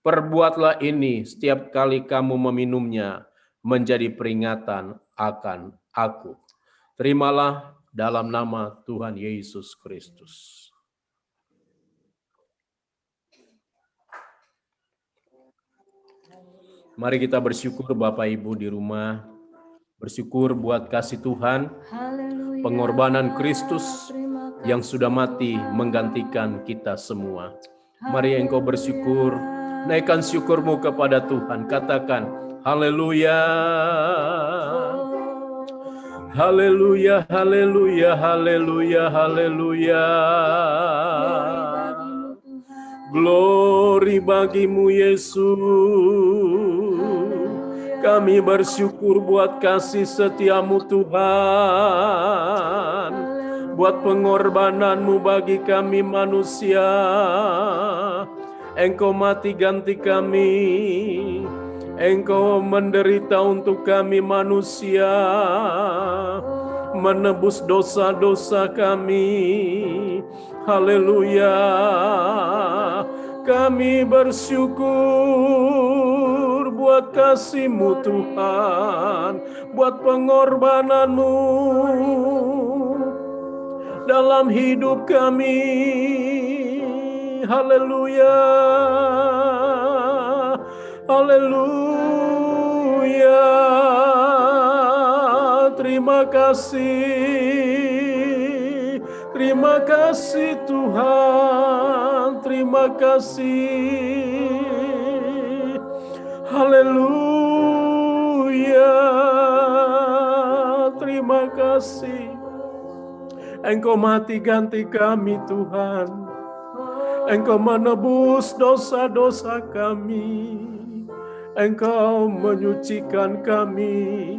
Perbuatlah ini setiap kali kamu meminumnya menjadi peringatan akan aku." Terimalah dalam nama Tuhan Yesus Kristus. Mari kita bersyukur Bapak Ibu di rumah. Bersyukur buat kasih Tuhan, pengorbanan Kristus yang sudah mati menggantikan kita semua. Mari engkau bersyukur, naikkan syukurmu kepada Tuhan, katakan haleluya. Haleluya, haleluya, haleluya, haleluya. Glory bagimu Yesus. Kami bersyukur buat kasih setiamu Tuhan, buat pengorbananmu bagi kami manusia. Engkau mati ganti kami, Engkau menderita untuk kami manusia, menebus dosa-dosa kami. Haleluya. Kami bersyukur buat kasih-Mu Tuhan, buat pengorbananmu dalam hidup kami. Haleluya. Haleluya. Terima kasih. Terima kasih Tuhan. Terima kasih. Haleluya. Terima kasih. Engkau mati ganti kami Tuhan. Engkau menebus dosa-dosa kami. Engkau menyucikan kami.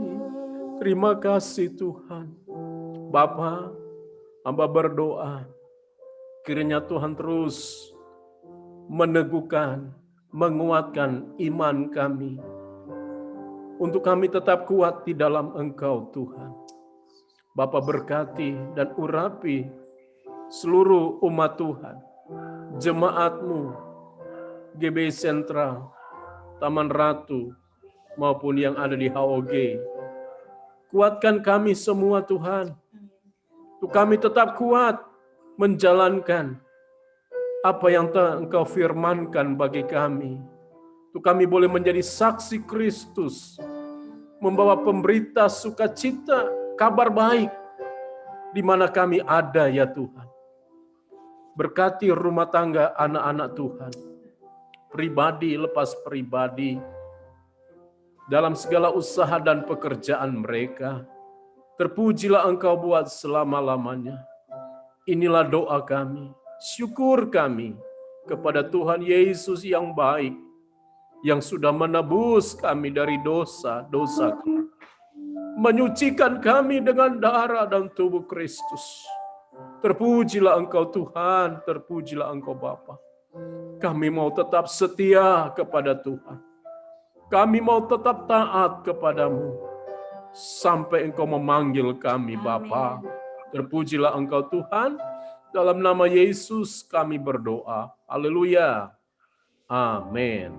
Terima kasih Tuhan. Bapa, hamba berdoa, kiranya Tuhan terus meneguhkan, menguatkan iman kami. Untuk kami tetap kuat di dalam Engkau Tuhan. Bapa berkati dan urapi seluruh umat Tuhan. Jemaat-Mu, GBI Sentral, Taman Ratu, maupun yang ada di HOG. Kuatkan kami semua Tuhan. Untuk kami tetap kuat menjalankan apa yang Engkau firmankan bagi kami. Untuk kami boleh menjadi saksi Kristus, membawa pemberita sukacita, kabar baik, di mana kami ada ya Tuhan. Berkati rumah tangga anak-anak Tuhan, pribadi lepas pribadi, dalam segala usaha dan pekerjaan mereka. Terpujilah Engkau buat selama-lamanya. Inilah doa kami, syukur kami kepada Tuhan Yesus yang baik, yang sudah menebus kami dari dosa-dosa kami, menyucikan kami dengan darah dan tubuh Kristus. Terpujilah Engkau Tuhan, terpujilah Engkau Bapa. Kami mau tetap setia kepada Tuhan. Kami mau tetap taat kepadamu sampai Engkau memanggil kami Bapa. Terpujilah Engkau Tuhan. Dalam nama Yesus kami berdoa. Haleluya. Amin.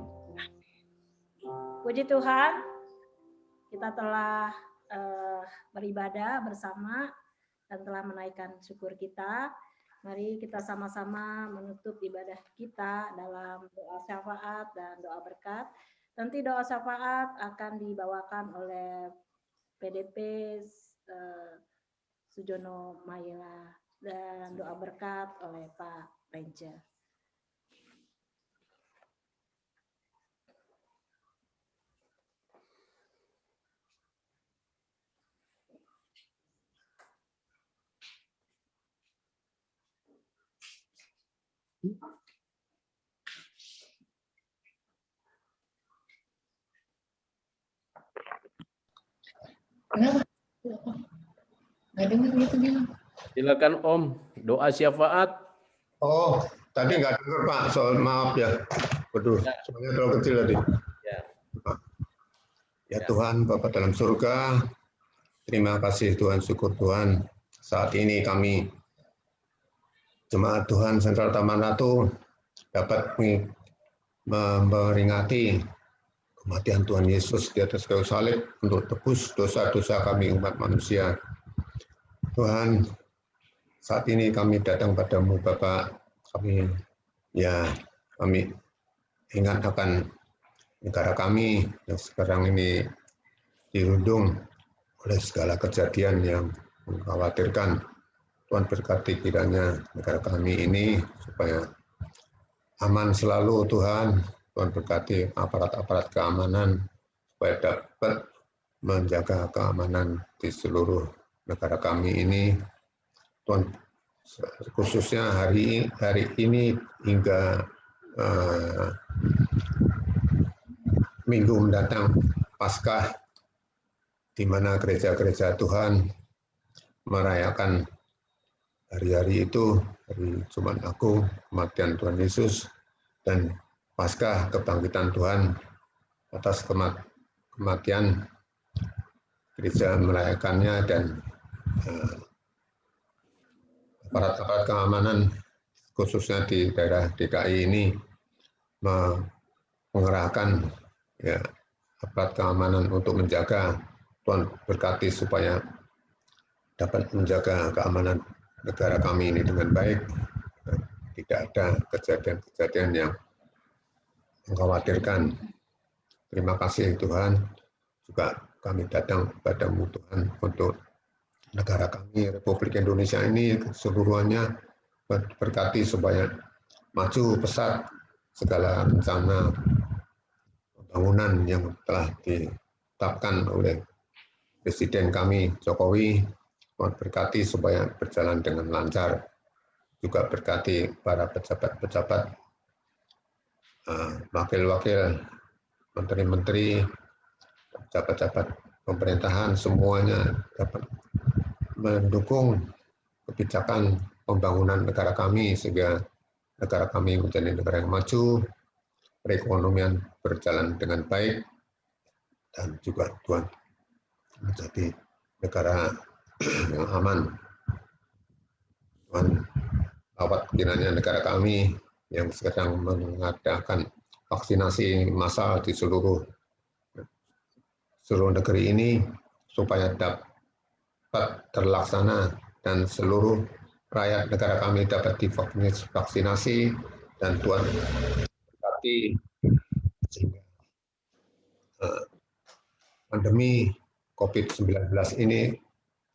Puji Tuhan, kita telah beribadah bersama dan telah menaikkan syukur kita. Mari kita sama-sama menutup ibadah kita dalam doa syafaat dan doa berkat. Nanti doa syafaat akan dibawakan oleh PDP Sujono Mayela dan doa berkat oleh Pak Ranger. Nggak dengar gitu bilang. Silakan Om, doa syafaat. Oh, tadi nggak dengar Pak, soal maaf ya. Waduh, soalnya terlalu kecil tadi. Ya. Ya Tuhan, Bapa dalam surga, terima kasih Tuhan, syukur Tuhan. Saat ini kami, Jemaat Tuhan Sentral Taman Ratu, dapat memperingati kematian Tuhan Yesus di atas kayu salib untuk tebus dosa-dosa kami umat manusia. Tuhan, saat ini kami datang padamu Bapak, kami ingat akan negara kami yang sekarang ini dirundung oleh segala kejadian yang mengkhawatirkan. Tuhan berkati kiranya negara kami ini supaya aman selalu Tuhan. Tuhan berkati aparat-aparat keamanan supaya dapat menjaga keamanan di seluruh negara kami ini. Tuhan khususnya hari ini hingga minggu mendatang Paskah, di mana gereja-gereja Tuhan merayakan hari-hari itu, hari Jumat Agung, kematian Tuhan Yesus, dan Paskah kebangkitan Tuhan. Atas kematian, gereja merayakannya, dan aparat-aparat keamanan khususnya di daerah DKI ini mengerahkan ya aparat keamanan untuk menjaga. Tuhan berkati supaya dapat menjaga keamanan negara kami ini dengan baik, tidak ada kejadian-kejadian yang mengkhawatirkan. Terima kasih Tuhan, juga kami datang padamu Tuhan untuk negara kami, Republik Indonesia ini keseluruhannya, berkati supaya maju pesat segala rencana pembangunan yang telah ditetapkan oleh Presiden kami Jokowi. Tuhan berkati supaya berjalan dengan lancar. Juga berkati para pejabat-pejabat, wakil-wakil, menteri-menteri, pejabat-pejabat pemerintahan, semuanya dapat mendukung kebijakan pembangunan negara kami sehingga negara kami menjadi negara yang maju, perekonomian berjalan dengan baik, dan juga Tuhan menjadi negara yang aman. Tuhan rawat kiranya negara kami yang sedang mengadakan vaksinasi massal di seluruh negeri ini supaya dapat terlaksana dan seluruh rakyat negara kami dapat divaksinasi, dan Tuhan berkati sehingga pandemi COVID-19 ini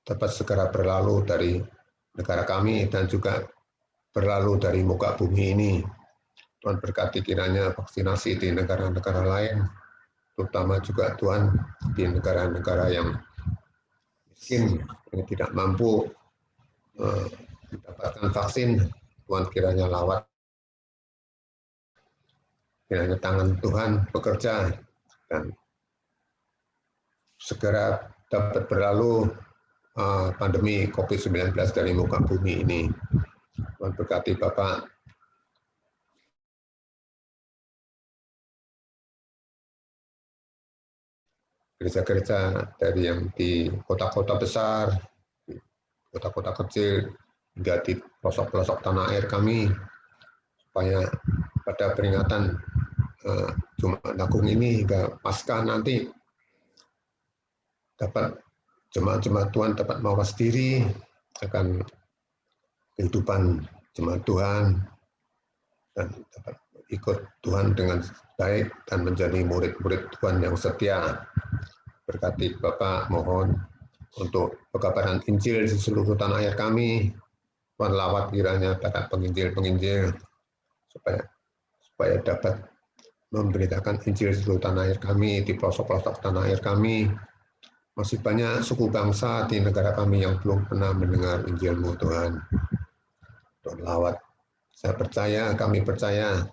dapat segera berlalu dari negara kami dan juga berlalu dari muka bumi ini. Tuhan berkati kiranya vaksinasi di negara-negara lain, terutama juga Tuhan di negara-negara yang miskin, yang tidak mampu mendapatkan vaksin. Tuhan kiranya lawat, kiranya tangan Tuhan bekerja dan segera dapat berlalu pandemi COVID-19 dari muka bumi ini. Tuhan berkati Bapak. Gereja-gereja dari yang di kota-kota besar, di kota-kota kecil, hingga di pelosok-pelosok tanah air kami, supaya pada peringatan Jumat Agung ini hingga Paskah nanti dapat jemaat-jemaat Tuhan dapat mawas diri akan kehidupan jemaat Tuhan dan dapat ikut Tuhan dengan baik dan menjadi murid-murid Tuhan yang setia. Berkati Bapak, mohon untuk pekabaran Injil di seluruh tanah air kami. Tuhan lawat kiranya para penginjil-penginjil supaya dapat memberitakan Injil di seluruh tanah air kami, di pelosok-pelosok tanah air kami. Masih banyak suku bangsa di negara kami yang belum pernah mendengar Injil-Mu Tuhan. Tuhan lawat. Saya percaya, kami percaya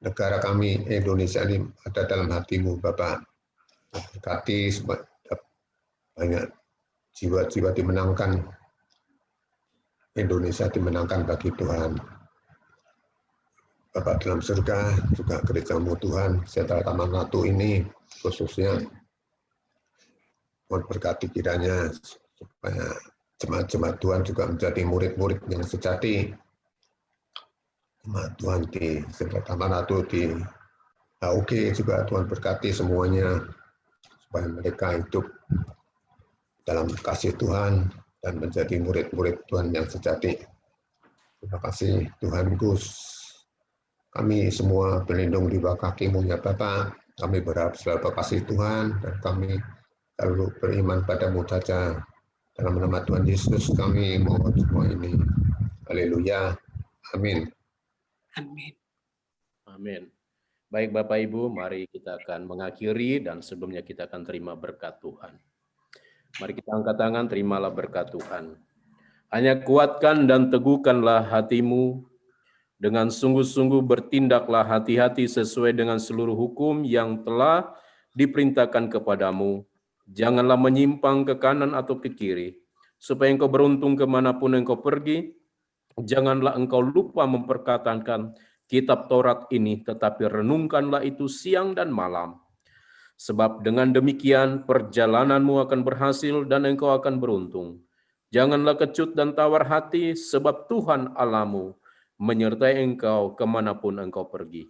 negara kami Indonesia ini ada dalam hati-Mu Bapak. Berkati supaya banyak jiwa-jiwa dimenangkan, Indonesia dimenangkan bagi Tuhan. Bapak dalam surga, juga gereja-Mu Tuhan, Sentral Taman Ratu ini khususnya, mohon berkati kiranya supaya jemaat-jemaat Tuhan juga menjadi murid-murid yang sejati. Jemaat Tuhan di Sentral Taman Ratu, di HUG juga Tuhan berkati semuanya, supaya mereka hidup dalam kasih Tuhan dan menjadi murid-murid Tuhan yang sejati. Terima kasih Tuhan Gus. Kami semua berlindung di bawah kaki-Mu ya Bapa. Kami berharap selalu kasih Tuhan dan kami selalu beriman pada-Mu saja. Dalam nama Tuhan Yesus kami mohon semua ini. Haleluya. Amin. Amin. Amin. Baik Bapak Ibu, mari kita akan mengakhiri dan sebelumnya kita akan terima berkat Tuhan. Mari kita angkat tangan, terimalah berkat Tuhan. Hanya kuatkan dan teguhkanlah hatimu, dengan sungguh-sungguh bertindaklah hati-hati sesuai dengan seluruh hukum yang telah diperintahkan kepadamu. Janganlah menyimpang ke kanan atau ke kiri, supaya engkau beruntung kemanapun engkau pergi. Janganlah engkau lupa memperkatakan kitab Taurat ini, tetapi renungkanlah itu siang dan malam. Sebab dengan demikian perjalananmu akan berhasil dan engkau akan beruntung. Janganlah kecut dan tawar hati, sebab Tuhan Allahmu menyertai engkau kemanapun engkau pergi.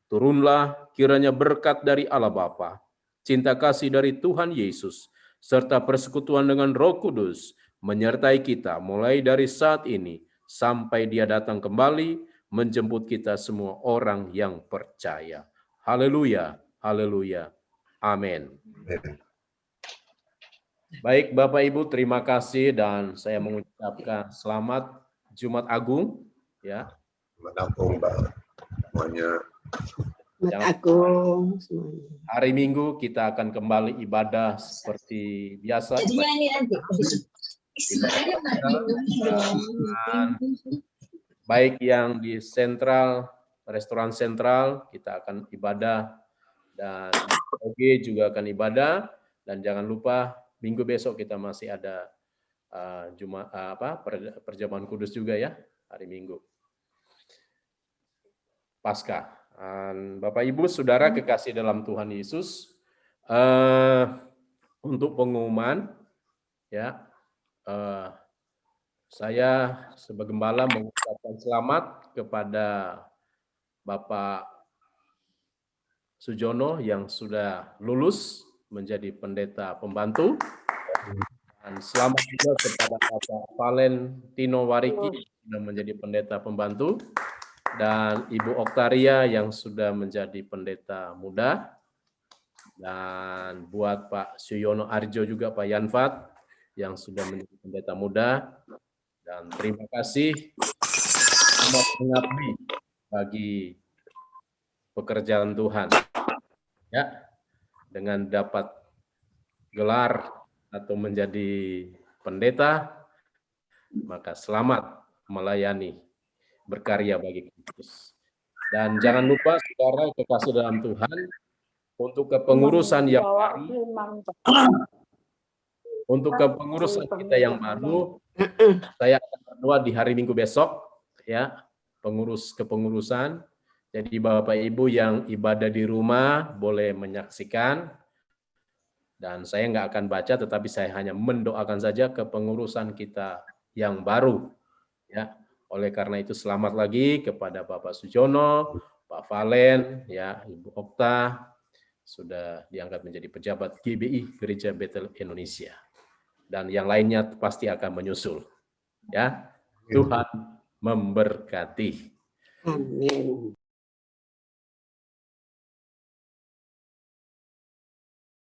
Turunlah kiranya berkat dari Allah Bapa, cinta kasih dari Tuhan Yesus, serta persekutuan dengan Roh Kudus menyertai kita mulai dari saat ini sampai Dia datang kembali menjemput kita semua orang yang percaya. Haleluya, haleluya, amin. Baik Bapak Ibu, terima kasih dan saya mengucapkan selamat Jumat Agung. Ya. Selamat Agung, Pak. Semuanya. Selamat Agung semuanya. Hari Minggu kita akan kembali ibadah seperti biasa. Baik yang di sentral, restoran sentral, kita akan ibadah, dan OG juga akan ibadah, dan jangan lupa minggu besok kita masih ada perjamuan kudus juga ya, hari Minggu. Paskah. Bapak Ibu Saudara kekasih dalam Tuhan Yesus, untuk pengumuman ya, saya sebagai gembala mengucapkan selamat kepada Bapak Sujono yang sudah lulus menjadi pendeta pembantu, dan selamat juga kepada Bapak Valentino Wariki yang sudah menjadi pendeta pembantu, dan Ibu Oktaria yang sudah menjadi pendeta muda, dan buat Pak Suyono Arjo juga Pak Yanfat yang sudah menjadi pendeta muda. Dan terima kasih amat mengabdi bagi pekerjaan Tuhan. Ya, dengan dapat gelar atau menjadi pendeta, maka selamat melayani, berkarya bagi Kristus. Dan jangan lupa saudara kekasih dalam Tuhan, untuk kepengurusan yang baru, untuk kepengurusan kita yang baru, saya akan berdoa di hari Minggu besok, ya, kepengurusan. Jadi Bapak Ibu yang ibadah di rumah boleh menyaksikan, dan saya nggak akan baca, tetapi saya hanya mendoakan saja kepengurusan kita yang baru, ya. Oleh karena itu selamat lagi kepada Bapak Sujono, Pak Valen, ya, Ibu Okta sudah diangkat menjadi pejabat GBI Gereja Bethel Indonesia, dan yang lainnya pasti akan menyusul. Ya, Tuhan memberkati. Amin.